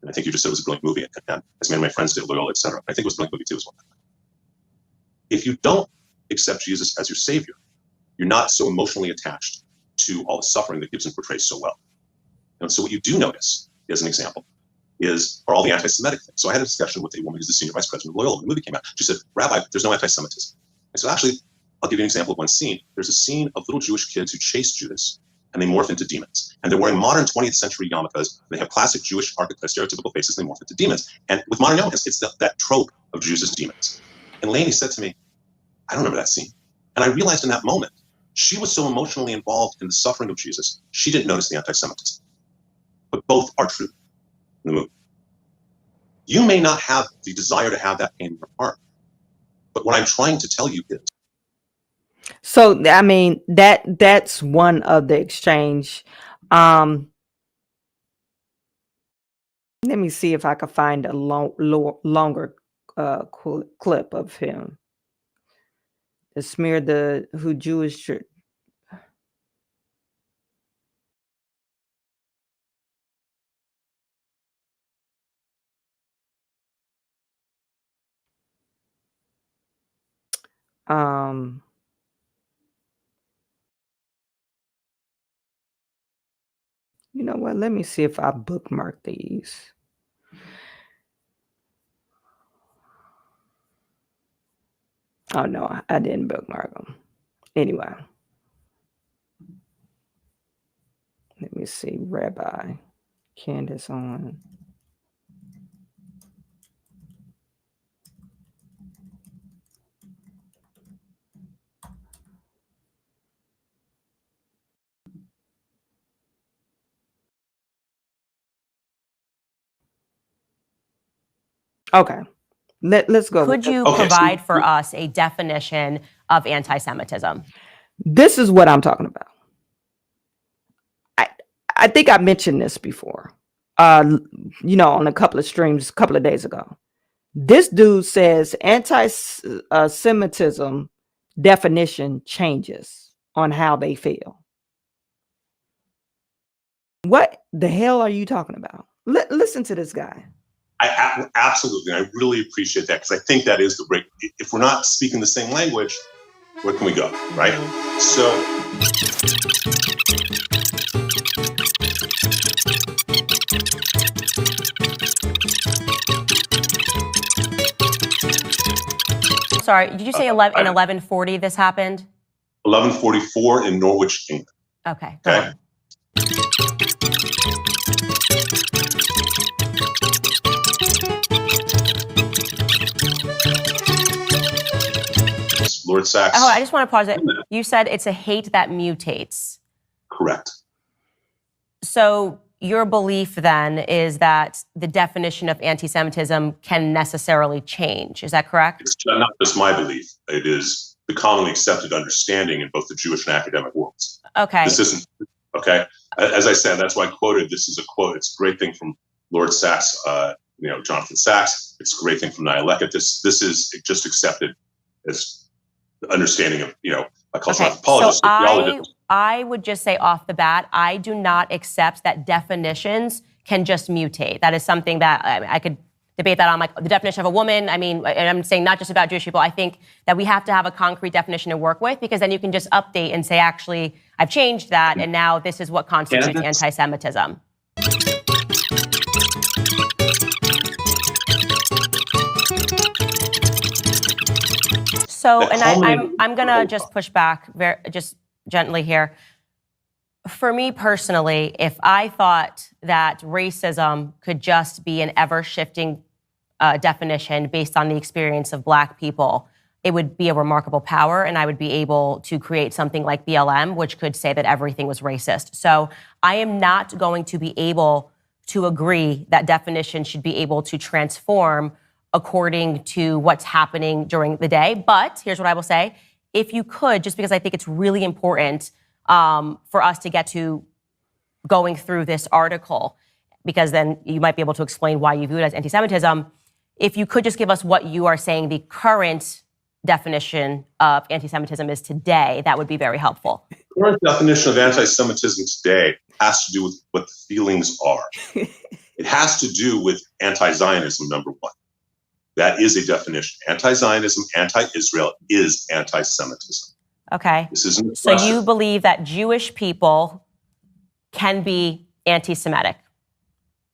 And I think you just said it was a brilliant movie, and as many of my friends did, Loyola, etc. I think it was a brilliant movie too as well. If you don't accept Jesus as your savior, you're not so emotionally attached to all the suffering that Gibson portrays so well. And so what you do notice, as an example, are all the anti-Semitic things. So I had a discussion with a woman who's the senior vice president of Loyola when the movie came out. She said, Rabbi, there's no anti-Semitism. I said, actually, I'll give you an example of one scene. There's a scene of little Jewish kids who chase Judas, and they morph into demons. And they're wearing modern 20th century yarmulkes. They have classic Jewish stereotypical faces, and they morph into demons. And with modern yarmulkes, it's that trope of Jews as demons. And Lainey said to me, I don't remember that scene. And I realized in that moment, she was so emotionally involved in the suffering of Jesus, she didn't notice the anti-Semitism. But both are true in the movie. You may not have the desire to have that pain in your heart, but what I'm trying to tell you is. So, I mean, that's one of the exchange. Let me see if I can find a longer clip of him. The smear the who Jewish church. You know what? Let me see if I bookmark these. Oh no, I didn't bookmark them. Anyway, let me see. Rabbi Candace on. Okay, let's go. Could you provide for us a definition of anti-Semitism? This is what I'm talking about. I think I mentioned this before, on a couple of streams a couple of days ago. This dude says anti-Semitism definition changes on how they feel. What the hell are you talking about? Listen to this guy. Absolutely. I really appreciate that because I think that is the break. If we're not speaking the same language, where can we go, right? So. Sorry, did you say in 1140 this happened? 1144 in Norwich, England. Okay. Lord Sachs. Oh, I just want to pause it. You said it's a hate that mutates. Correct. So your belief then is that the definition of anti-Semitism can necessarily change. Is that correct? It's not just my belief. It is the commonly accepted understanding in both the Jewish and academic worlds. Okay. This isn't, okay? As I said, that's why I quoted, this is a quote. It's a great thing from Lord Sachs, Jonathan Sachs. It's a great thing from Niall Leckett. This is just accepted as the understanding of, a cultural anthropologist. So I would just say off the bat, I do not accept that definitions can just mutate. That is something that I could debate that on, like the definition of a woman. I mean, and I'm saying not just about Jewish people. I think that we have to have a concrete definition to work with, because then you can just update and say, actually, I've changed that, and now this is what constitutes anti-Semitism. So, and I'm gonna just push back. gently here. For me personally, if I thought that racism could just be an ever-shifting definition based on the experience of Black people, it would be a remarkable power, and I would be able to create something like BLM, which could say that everything was racist. So I am not going to be able to agree that definition should be able to transform according to what's happening during the day. But here's what I will say. If you could, just because I think it's really important for us to get to going through this article, because then you might be able to explain why you view it as anti-Semitism. If you could just give us what you are saying the current definition of anti-Semitism is today, that would be very helpful. The current definition of anti-Semitism today has to do with what the feelings are. It has to do with anti-Zionism, number one. That is a definition. Anti-Zionism, anti-Israel is anti-Semitism. Okay. This isn't so you believe that Jewish people can be anti-Semitic?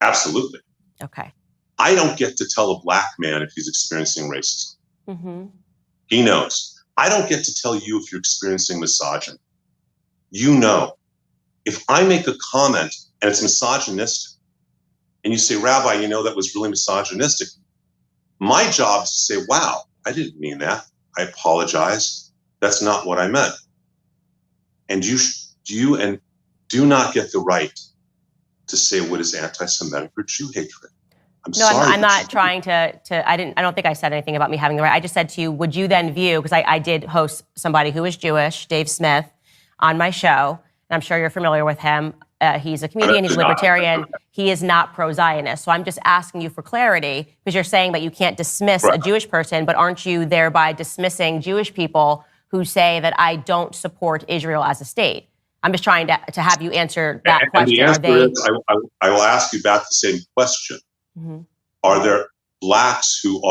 Absolutely. Okay. I don't get to tell a Black man if he's experiencing racism. Mm-hmm. He knows. I don't get to tell you if you're experiencing misogyny. You know. If I make a comment and it's misogynistic, and you say, Rabbi, you know, that was really misogynistic, my job is to say, wow, I didn't mean that. I apologize. That's not what I meant. And you do not get the right to say what is anti-Semitic or Jew hatred. I'm not trying to, I don't think I said anything about me having the right. I just said to you, would you then view, because I did host somebody who is Jewish, Dave Smith, on my show, and I'm sure you're familiar with him. He's a comedian, he's a libertarian. He is not pro-Zionist. So I'm just asking you for clarity, because you're saying that you can't dismiss a Jewish person, but aren't you thereby dismissing Jewish people who say that I don't support Israel as a state? I'm just trying to have you answer that question. And the answer is, I will ask you back the same question. Mm-hmm. Are there Blacks who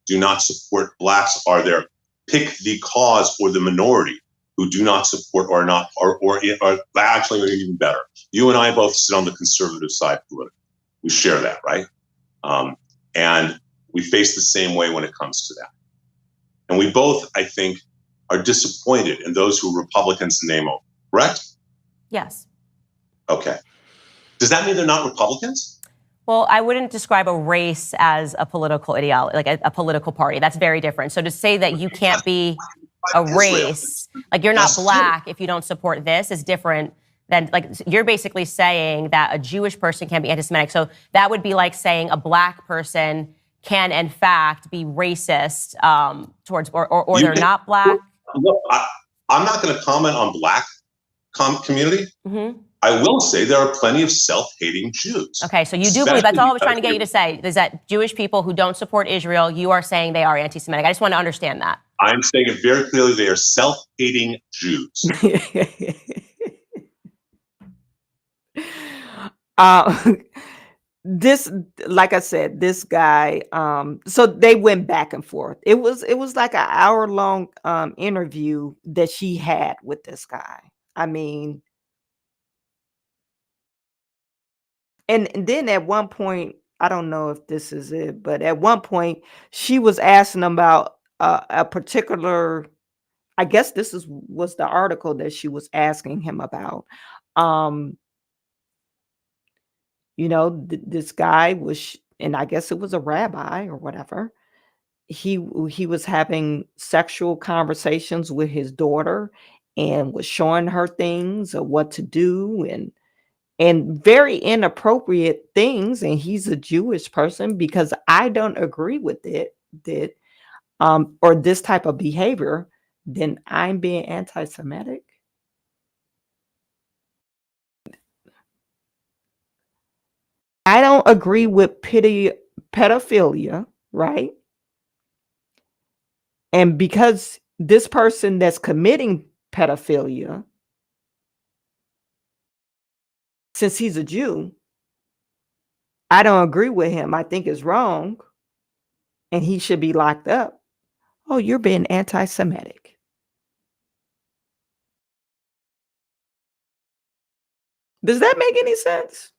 do not support Blacks? Are there pick the cause or the minority who do not support or not, or actually even better? You and I both sit on the conservative side politically. We share that, right? And we face the same way when it comes to that. And we both, I think, are disappointed in those who are Republicans in name only, correct? Yes. Okay. Does that mean they're not Republicans? Well, I wouldn't describe a race as a political ideology, like a political party. That's very different. So to say that you can't be a race, like you're not Black if you don't support this, is different than, like, you're basically saying that a Jewish person can be anti-Semitic. So that would be like saying a Black person can, in fact, be racist towards, or they're not Black. Look, I'm not going to comment on Black community. Mm-hmm. I will say there are plenty of self-hating Jews. Okay, so you do believe, that's all I was trying to get you to say, is that Jewish people who don't support Israel, you are saying they are anti-Semitic. I just want to understand that. I'm saying it very clearly, they are self-hating Jews. This, like I said, this guy, so they went back and forth. It was like an hour-long interview that she had with this guy. I mean, and then at one point, I don't know if this is it, but at one point she was asking him about a particular, I guess this was the article that she was asking him about. You know, this guy was, and I guess it was a rabbi or whatever. He was having sexual conversations with his daughter and was showing her things of what to do and very inappropriate things. And he's a Jewish person, because I don't agree with it, or this type of behavior, then I'm being anti-Semitic. I don't agree with pedophilia, right? And because this person that's committing pedophilia, since he's a Jew, I don't agree with him. I think it's wrong, and he should be locked up. Oh, you're being anti-Semitic. Does that make any sense?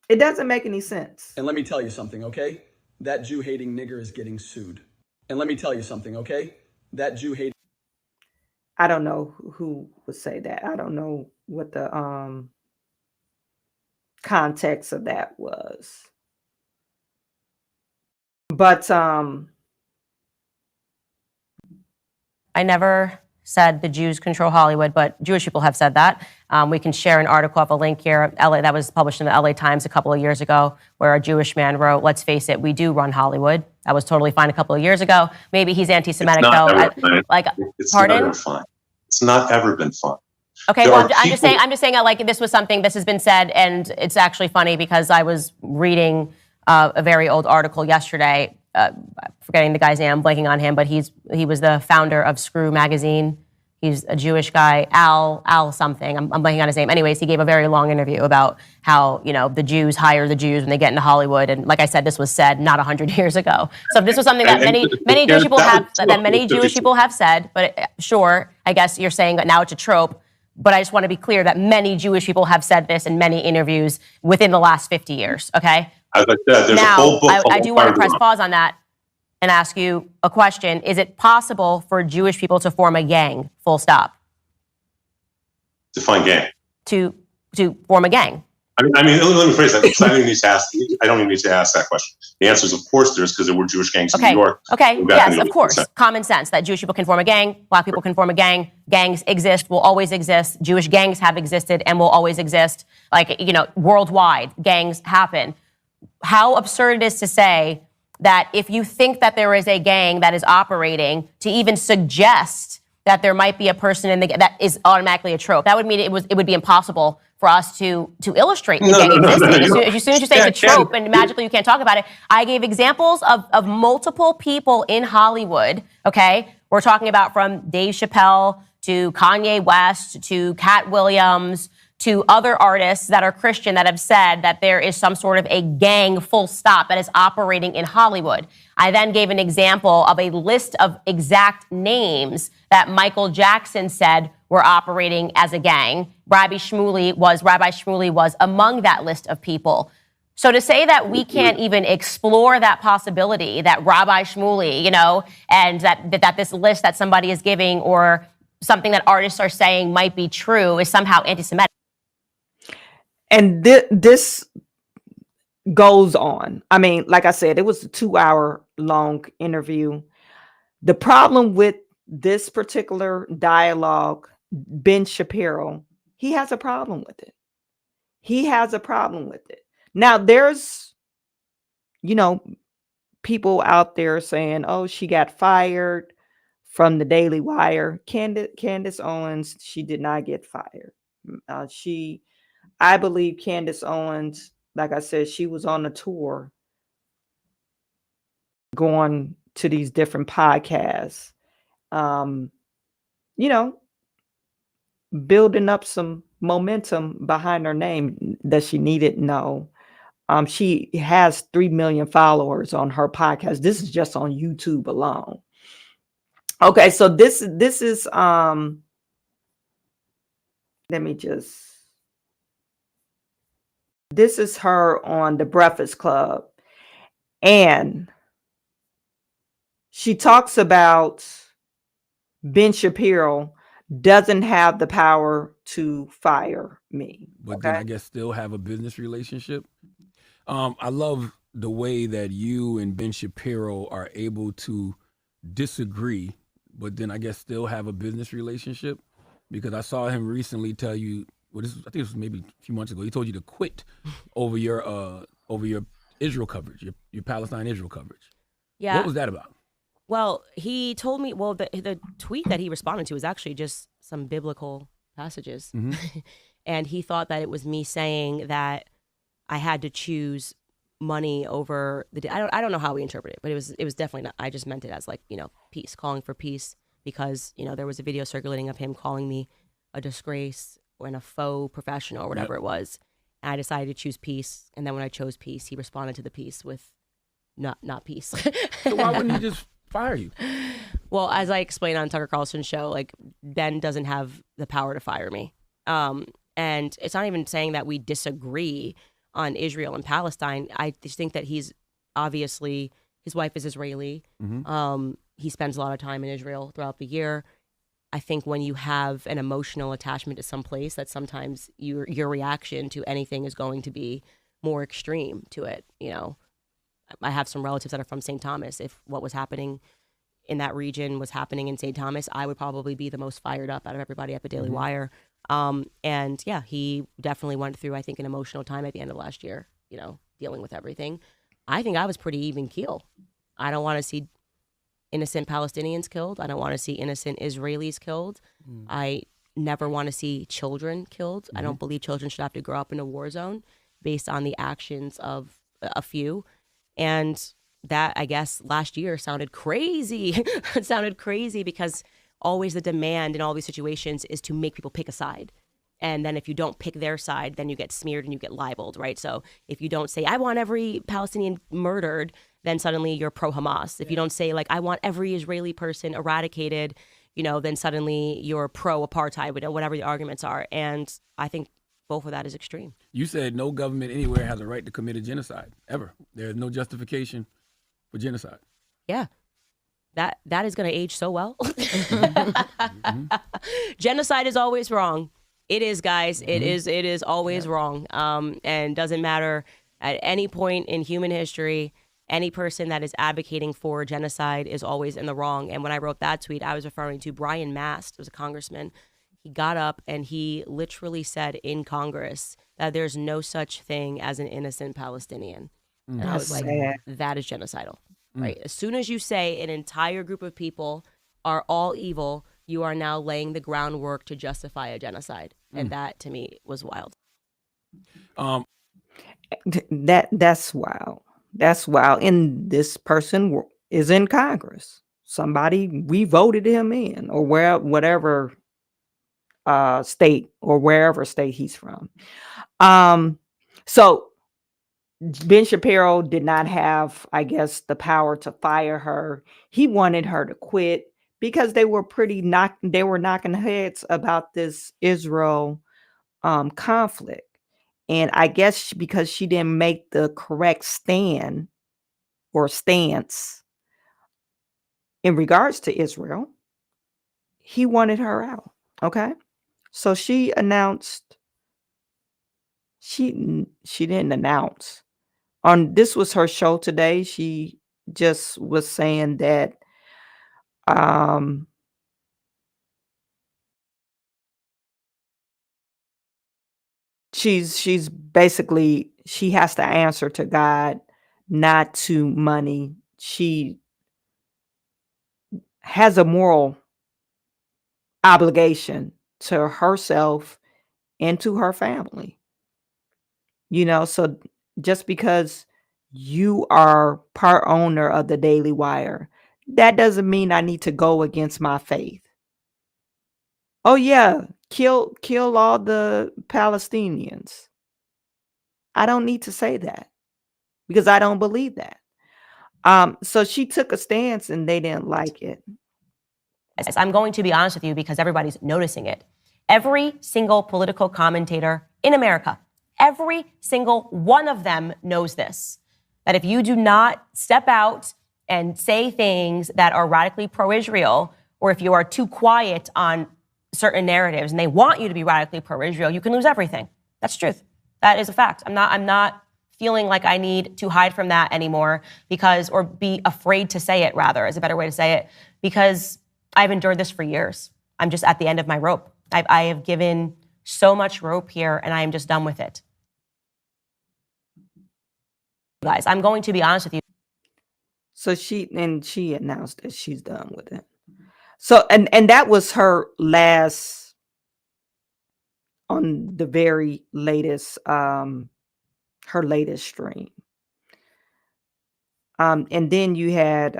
It doesn't make any sense. And let me tell you something, okay? That Jew-hating nigger is getting sued. And let me tell you something, okay? That Jew-hating... I don't know who would say that. I don't know what the context of that was. But I never said the Jews control Hollywood, but Jewish people have said that. We can share an article of a link here, LA, that was published in the LA Times a couple of years ago, where a Jewish man wrote, "Let's face it, we do run Hollywood." That was totally fine a couple of years ago. Maybe he's anti-Semitic though. It's Pardon? never fun. It's not ever been fun. Okay, There well, are I'm just saying. people- I'm just saying that like this was something. This has been said, and it's actually funny because I was reading a very old article yesterday. Forgetting the guy's name, I'm blanking on him, but he was the founder of Screw magazine. He's a Jewish guy, Al something. I'm blanking on his name. Anyways, he gave a very long interview about how the Jews hire the Jews when they get into Hollywood, and like I said, this was said not 100 years ago. So this was something that many Jewish people have said. But sure, I guess you're saying that now it's a trope. But I just want to be clear that many Jewish people have said this in many interviews within the last 50 years. Okay. As I said, there's a whole book. I do want to press pause on that and ask you a question. Is it possible for Jewish people to form a gang, full stop? Define gang. To form a gang? I mean, let me phrase that because I don't even need to ask that question. The answer is, of course, there is, because there were Jewish gangs in New York. Okay. Yes, of course. Common sense that Jewish people can form a gang, Black people can form a gang. Gangs exist, will always exist. Jewish gangs have existed and will always exist. Worldwide, gangs happen. How absurd it is to say that if you think that there is a gang that is operating, to even suggest that there might be a person in the that is automatically a trope. That would mean it would be impossible for us to illustrate the gang existing. As soon as you say it's a trope and magically you can't talk about it, I gave examples of multiple people in Hollywood. Okay, we're talking about from Dave Chappelle to Kanye West to Cat Williams to other artists that are Christian that have said that there is some sort of a gang, full stop, that is operating in Hollywood. I then gave an example of a list of exact names that Michael Jackson said were operating as a gang. Rabbi Shmuley was among that list of people. So to say that we can't even explore that possibility, that Rabbi Shmuley, and that this list that somebody is giving or something that artists are saying might be true is somehow anti-Semitic. And this goes on. I mean, like I said, it was a 2-hour long interview. The problem with this particular dialogue, Ben Shapiro, he has a problem with it. Now, there's, people out there saying, oh, she got fired from the Daily Wire. Candace Owens, she did not get fired. I believe Candace Owens, like I said, she was on a tour going to these different podcasts, building up some momentum behind her name that she needed. No, she has 3 million followers on her podcast. This is just on YouTube alone. Okay, so this is this is her on The Breakfast Club, and she talks about Ben Shapiro doesn't have the power to fire me. But then I guess still have a business relationship. I love the way that you and Ben Shapiro are able to disagree, but then I guess still have a business relationship, because I saw him recently tell you, I think this was maybe a few months ago, he told you to quit over your Israel coverage, your Palestine Israel coverage. Yeah. What was that about? Well, he told me, the tweet that he responded to was actually just some biblical passages. Mm-hmm. And he thought that it was me saying that I had to choose money over I don't know how we interpret it, but it was definitely not. I just meant it as peace, calling for peace, because there was a video circulating of him calling me a disgrace and a faux professional or whatever it was. And I decided to choose peace, and then when I chose peace, he responded to the peace with not peace. So why wouldn't he just fire you? Well, as I explained on Tucker Carlson's show, Ben doesn't have the power to fire me. And it's not even saying that we disagree on Israel and Palestine. I just think that he's obviously, his wife is Israeli. Mm-hmm. He spends a lot of time in Israel throughout the year. I think when you have an emotional attachment to some place, that sometimes your reaction to anything is going to be more extreme to it. You know, I have some relatives that are from St. Thomas. If what was happening in that region was happening in St. Thomas, I would probably be the most fired up out of everybody at the Daily Wire. And yeah, he definitely went through, I think, an emotional time at the end of last year, you know, dealing with everything. I think I was pretty even keel. I don't want to see innocent Palestinians killed. I don't want to see innocent Israelis killed. I never want to see children killed. I don't believe children should have to grow up in a war zone based on the actions of a few. And that, I guess, last year sounded crazy. It sounded crazy because always the demand in all these situations is to make people pick a side. And then if you don't pick their side, then you get smeared and you get libeled, right? So if you don't say, I want every Palestinian murdered, then suddenly you're pro-Hamas. If you don't say, like, I want every Israeli person eradicated, you know, then suddenly you're pro-apartheid, whatever the arguments are. And I think both of that is extreme. You said no government anywhere has a right to commit a genocide, ever. There's no justification for genocide. Yeah. That is going to age so well. Genocide is always wrong. It is, guys. It is always wrong. And doesn't matter at any point in human history, any person that is advocating for genocide is always in the wrong. And when I wrote that tweet, I was referring to Brian Mast, who's a congressman. He got up and he literally said in Congress that there's no such thing as an innocent Palestinian. And I was like, that is genocidal. Right. As soon as you say an entire group of people are all evil, you are now laying the groundwork to justify a genocide. And that to me was wild. That's wild. That's wild. And this person is in Congress. We voted him in, or whatever state or wherever state he's from. So Ben Shapiro did not have, I guess, the power to fire her. He wanted her to quit because they were knocking heads about this Israel conflict. And I guess because she didn't make the correct stance in regards to Israel, he wanted her out. Okay. So she announced, she didn't announce. This was her show today. She just was saying that she's basically, she has to answer to God, not to money. She has a moral obligation to herself and to her family. You know, so just because you are part owner of the Daily Wire, that doesn't mean I need to go against my faith. Oh yeah, kill all the Palestinians. I don't need to say that because I don't believe that. So she took a stance and they didn't like it. I'm going to be honest with you because everybody's noticing it. Every single political commentator in America, every single one of them knows this, that if you do not step out and say things that are radically pro-Israel, or if you are too quiet on certain narratives and they want you to be radically pro-Israel, you can lose everything. That's truth. That is a fact. I'm not feeling like I need to hide from that anymore or be afraid to say it, rather, is a better way to say it, because I've endured this for years. I'm just at the end of my rope. I have given so much rope here and I am just done with it. Guys, I'm going to be honest with you. So she announced that she's done with it. So, and that was her last, on the very latest, her latest stream. And then you had,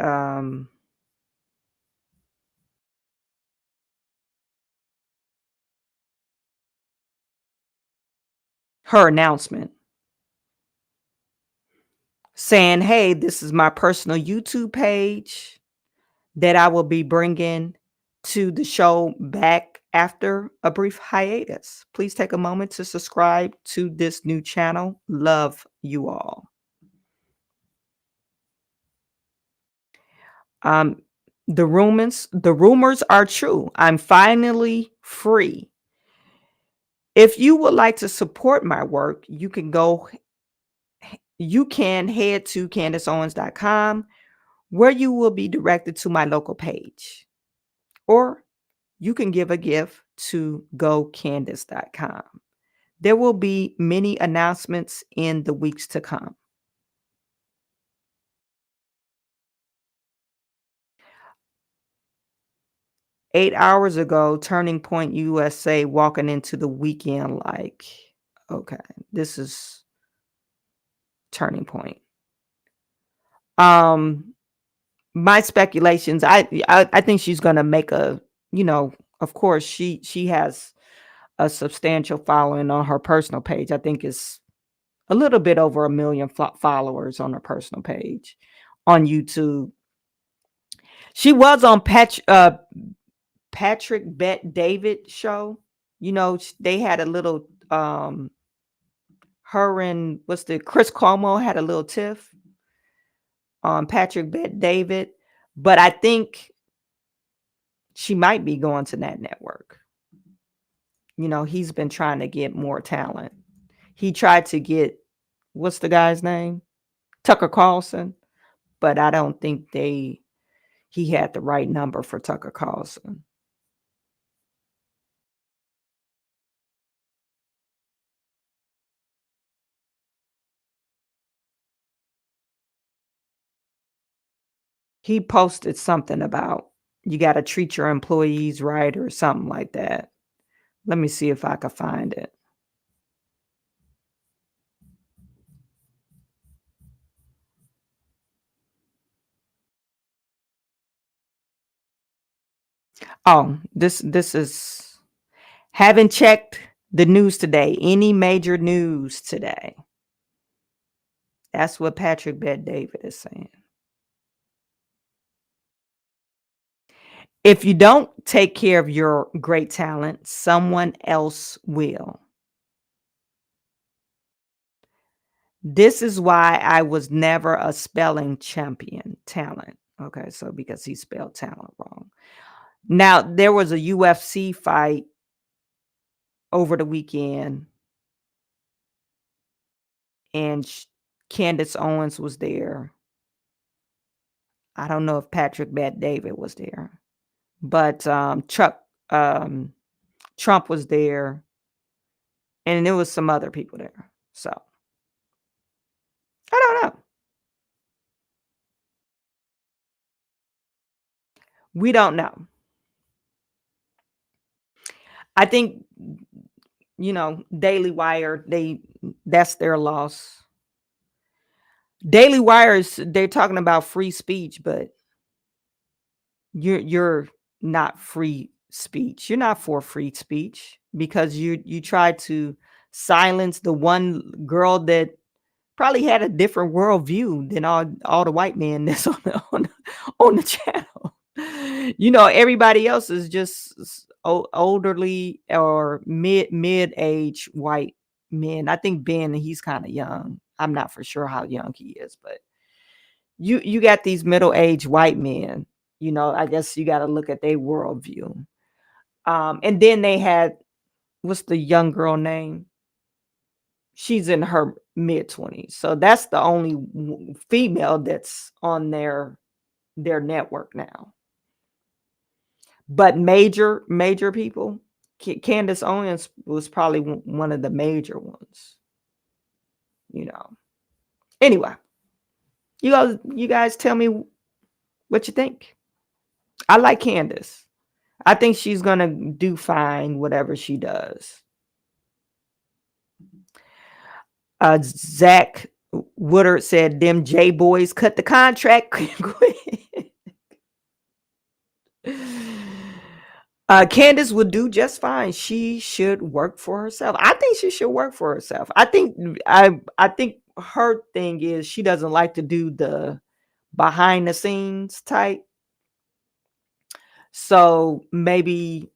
her announcement saying, hey, this is my personal YouTube page that I will be bringing to the show back after a brief hiatus. Please take a moment to subscribe to this new channel. Love you all. The rumors are true. I'm finally free. If you would like to support my work, you can head to CandaceOwens.com, where you will be directed to my local page. Or you can give a gift to GoCandace.com. There will be many announcements in the weeks to come. "8 hours ago, Turning Point USA walking into the weekend like," okay, this is Turning Point. My speculations, I think she's gonna make of course she has a substantial following on her personal page. I think it's a little bit over 1 million followers on her personal page on YouTube. She was on Patrick Bet David show. They had a little her and Chris Cuomo had a little tiff on Patrick Bet David, but I think she might be going to that network. He's been trying to get more talent. He tried to get, what's the guy's name? Tucker Carlson, but I don't think he had the right number for Tucker Carlson. He posted something about you got to treat your employees right or something like that. Let me see if I can find it. Oh, this is, haven't checked the news today. Any major news today? That's what Patrick Bet David is saying. If you don't take care of your great talent, someone else will. This is why I was never a spelling champion. Talent. Okay, so because he spelled talent wrong. Now, there was a UFC fight over the weekend, and Candace Owens was there. I don't know if Patrick Bet David was there, but Trump was there, and there was some other people there. So I don't know. We don't know. I think, Daily Wire, that's their loss. Daily Wire they're talking about free speech, but you're not free speech. You're not for free speech because you tried to silence the one girl that probably had a different worldview than all the white men that's on the channel. Everybody else is just elderly or mid-age white men. I think Ben, he's kind of young. I'm not for sure how young he is, but you got these middle-aged white men. I guess you got to look at their worldview. And then they had, what's the young girl name? She's in her mid-20s. So that's the only female that's on their network now. But major people, Candace Owens was probably one of the major ones. Anyway, you guys tell me what you think. I like Candace. I think she's gonna do fine, whatever she does. Zach Woodard said, "Them J boys cut the contract quick." Candace would do just fine. She should work for herself. I think she should work for herself. I think her thing is she doesn't like to do the behind the scenes type. So maybe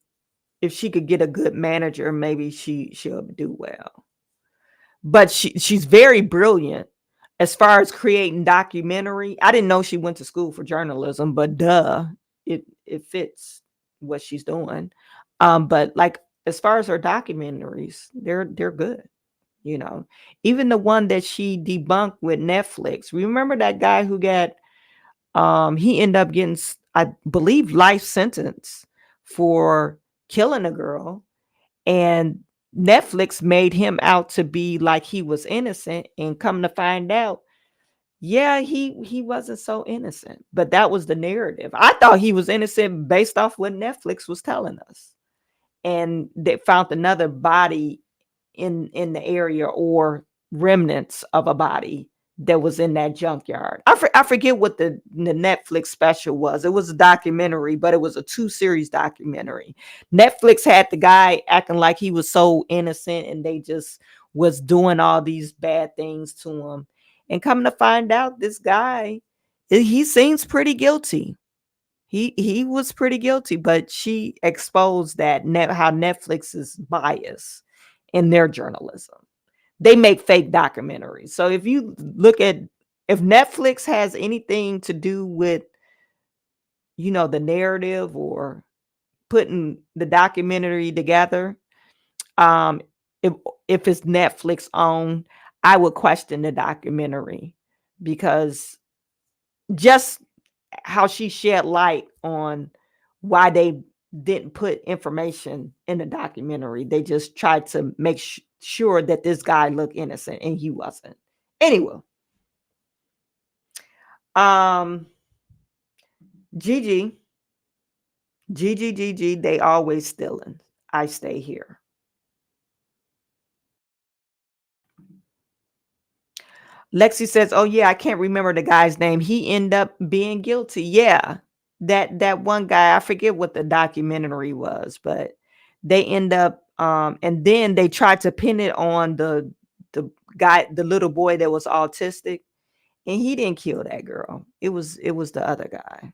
if she could get a good manager, maybe she'll do well. But she's very brilliant as far as creating documentary. I didn't know she went to school for journalism, but duh, it fits what she's doing. But like as far as her documentaries, they're good. You know, even the one that she debunked with Netflix. Remember that guy who got he ended up getting, I believe, life sentence for killing a girl, and Netflix made him out to be like he was innocent, and come to find out, yeah, he wasn't so innocent. But that was the narrative. I thought he was innocent based off what Netflix was telling us. And they found another body in the area, or remnants of a body that was in that junkyard. I forget what the Netflix special was. It was a documentary, but it was a 2-series documentary. Netflix had the guy acting like he was so innocent, and they just was doing all these bad things to him. And coming to find out, this guy, he seems pretty guilty. He was pretty guilty, but she exposed that how Netflix is biased in their journalism. They make fake documentaries. So if you look at, if Netflix has anything to do with, you know, the narrative or putting the documentary together, if it's Netflix owned, I would question the documentary, because just how she shed light on why they didn't put information in the documentary. They just tried to make sure that this guy looked innocent, and he wasn't. Anyway, Gigi, they always stealing. I stay here. Lexi says, oh yeah, I can't remember the guy's name. He ended up being guilty. Yeah. That one guy, I forget what the documentary was, but they end up and then they tried to pin it on the guy, the little boy that was autistic, and he didn't kill that girl. It was the other guy.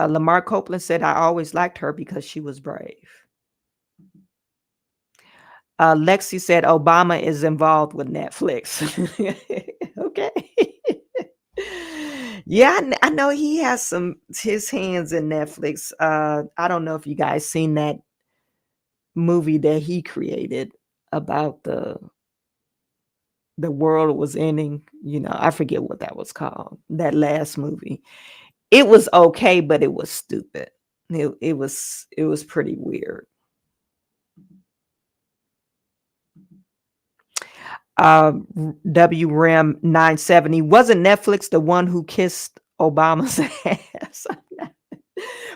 Lamar Copeland said, I always liked her because she was brave. Lexi said Obama is involved with Netflix. Okay. Yeah, I know he has his hands in Netflix. I don't know if you guys seen that movie that he created about the world was ending. You know, I forget what that was called. That last movie. It was okay, but it was stupid. It was pretty weird. WREM 970, wasn't Netflix the one who kissed Obama's ass?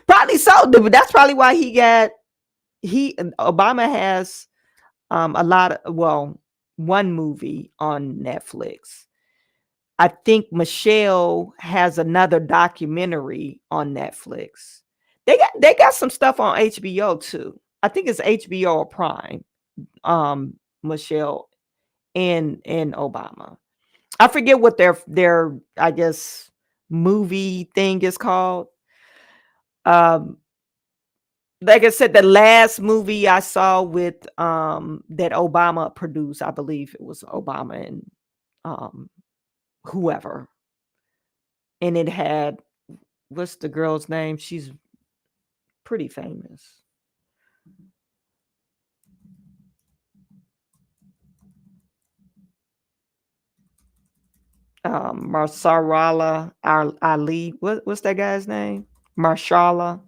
Probably so. That's probably why Obama has a lot of, well, one movie on Netflix. I think Michelle has another documentary on Netflix. They got some stuff on HBO too. I think it's HBO or Prime. Michelle and Obama. I forget what their I guess movie thing is called. Like I said, the last movie I saw with that Obama produced, I believe it was Obama and whoever. And it had, what's the girl's name? She's pretty famous. Marsala Ali. What's that guy's name? Marshala.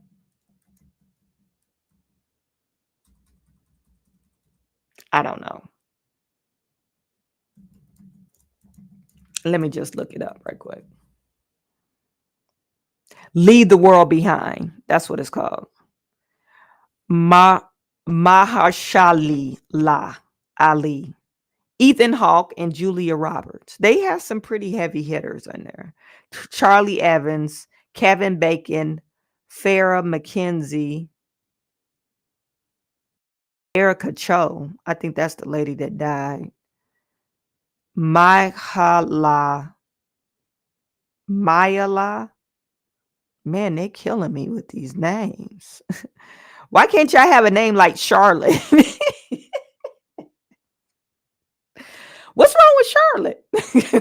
I don't know. Let me just look it up right quick. Leave the World Behind. That's what it's called. Mahershala Ali. Ethan Hawke and Julia Roberts. They have some pretty heavy hitters in there. Charlie Evans, Kevin Bacon, Farrah McKenzie, Erica Cho. I think that's the lady that died. Mayala. Man, they killing me with these names. Why can't y'all have a name like Charlotte? What's wrong with Charlotte?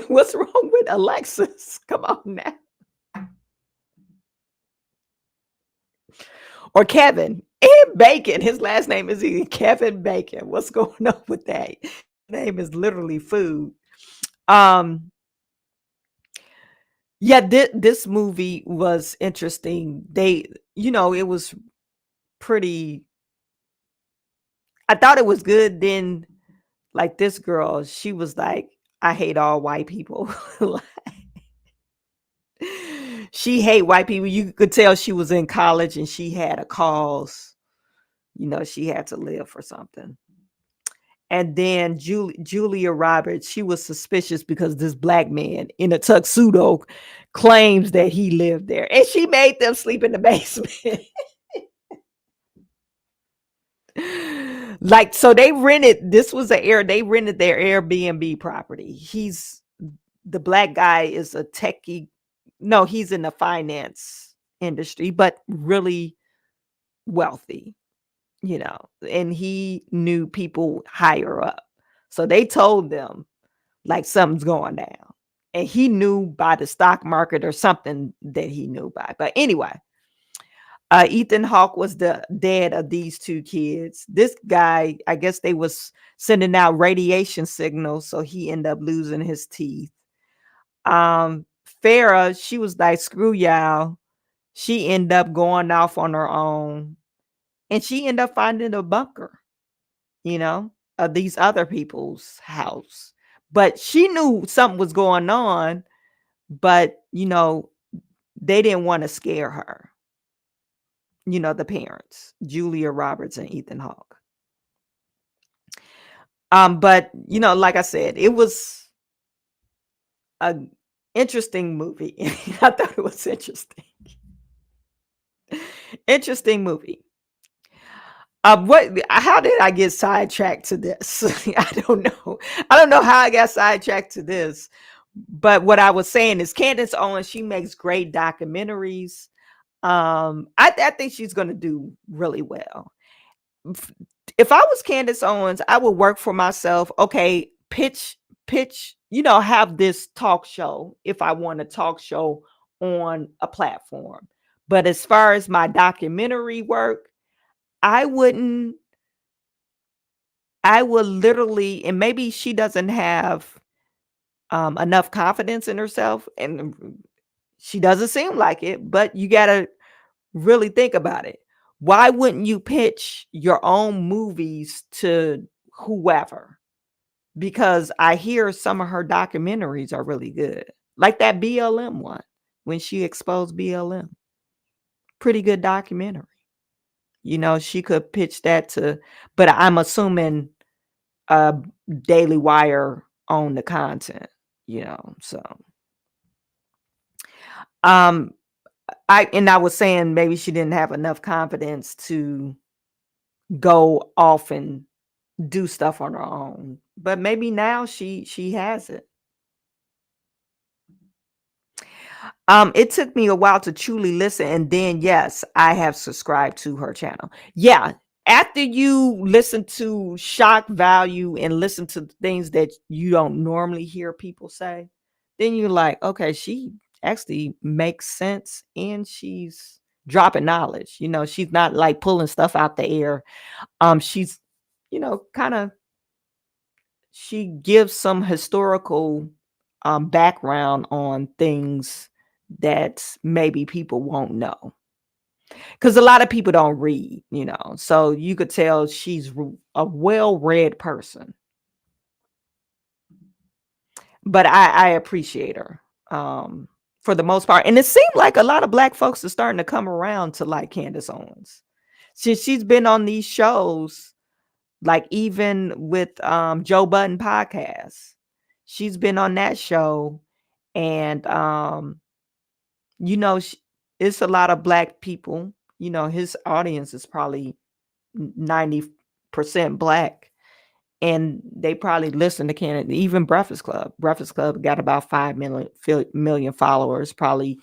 What's wrong with Alexis? Come on now. or Kevin and Bacon. His last name is Kevin Bacon. What's going on with that? His name is literally food. Yeah, this movie was interesting. It was pretty. I thought it was good. Then, like this girl, she was like, "I hate all white people." Like, she hate white people. You could tell she was in college and she had a cause. She had to live for something. And then Julia Roberts, she was suspicious because this black man in a tuxedo claims that he lived there, and she made them sleep in the basement. Like, so they rented. This was they rented their Airbnb property. The black guy is a techie. No, he's in the finance industry, but really wealthy. And he knew people higher up. So they told them like something's going down. And he knew by the stock market or something that he knew by. But anyway, Ethan Hawke was the dad of these two kids. This guy, I guess they was sending out radiation signals, so he ended up losing his teeth. Farrah, she was like, screw y'all. She ended up going off on her own. And she ended up finding a bunker, of these other people's house. But she knew something was going on, but, they didn't want to scare her. The parents, Julia Roberts and Ethan Hawke. But, like I said, it was an interesting movie. I thought it was interesting. Interesting movie. How did I get sidetracked to this? I don't know. I don't know how I got sidetracked to this. But what I was saying is Candace Owens, she makes great documentaries. I think she's going to do really well. If I was Candace Owens, I would work for myself. Okay, pitch, have this talk show if I want a talk show on a platform. But as far as my documentary work, I would literally, and maybe she doesn't have enough confidence in herself, and she doesn't seem like it, but you got to really think about it. Why wouldn't you pitch your own movies to whoever? Because I hear some of her documentaries are really good. Like that BLM one, when she exposed BLM. Pretty good documentary. She could pitch that to, but I'm assuming Daily Wire own the content, so. I was saying maybe she didn't have enough confidence to go off and do stuff on her own, but maybe now she has it. It took me a while to truly listen, and then yes, I have subscribed to her channel. Yeah, after you listen to shock value and listen to things that you don't normally hear people say, then you're like, okay, she actually makes sense and she's dropping knowledge. She's not like pulling stuff out the air. She's, she gives some historical background on things that maybe people won't know. Because a lot of people don't read, so you could tell she's a well-read person. But I appreciate her for the most part. And it seemed like a lot of Black folks are starting to come around to like Candace Owens. She's been on these shows, like even with Joe Budden podcast. She's been on that show. And, it's a lot of Black people. His audience is probably 90% Black. And they probably listen to Candace. Even Breakfast Club. Breakfast Club got about 5 million followers. Probably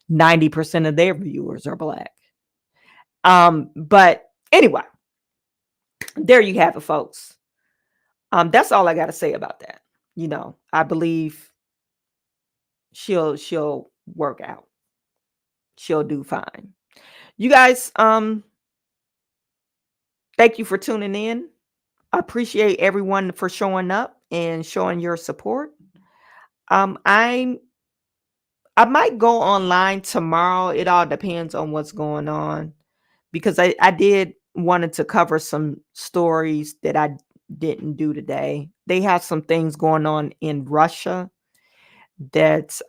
90% of their viewers are Black. But anyway, there you have it, folks. That's all I got to say about that. I believe she'll work out. She'll do fine. You guys, Thank you for tuning in. I appreciate everyone for showing up and showing your support. I might go online tomorrow. It all depends on what's going on, because I did wanted to cover some stories that I didn't do today. They have some things going on in Russia that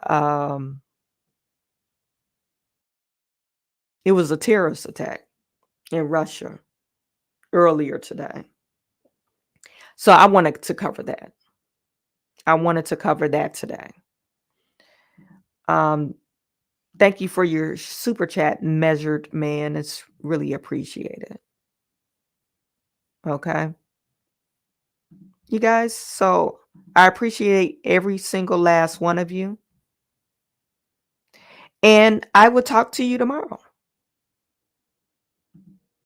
it was a terrorist attack in Russia earlier today. So I wanted to cover that. I wanted to cover that today. Thank you for your super chat, Measured Man. It's really appreciated. Okay. You guys, so I appreciate every single last one of you. And I will talk to you tomorrow.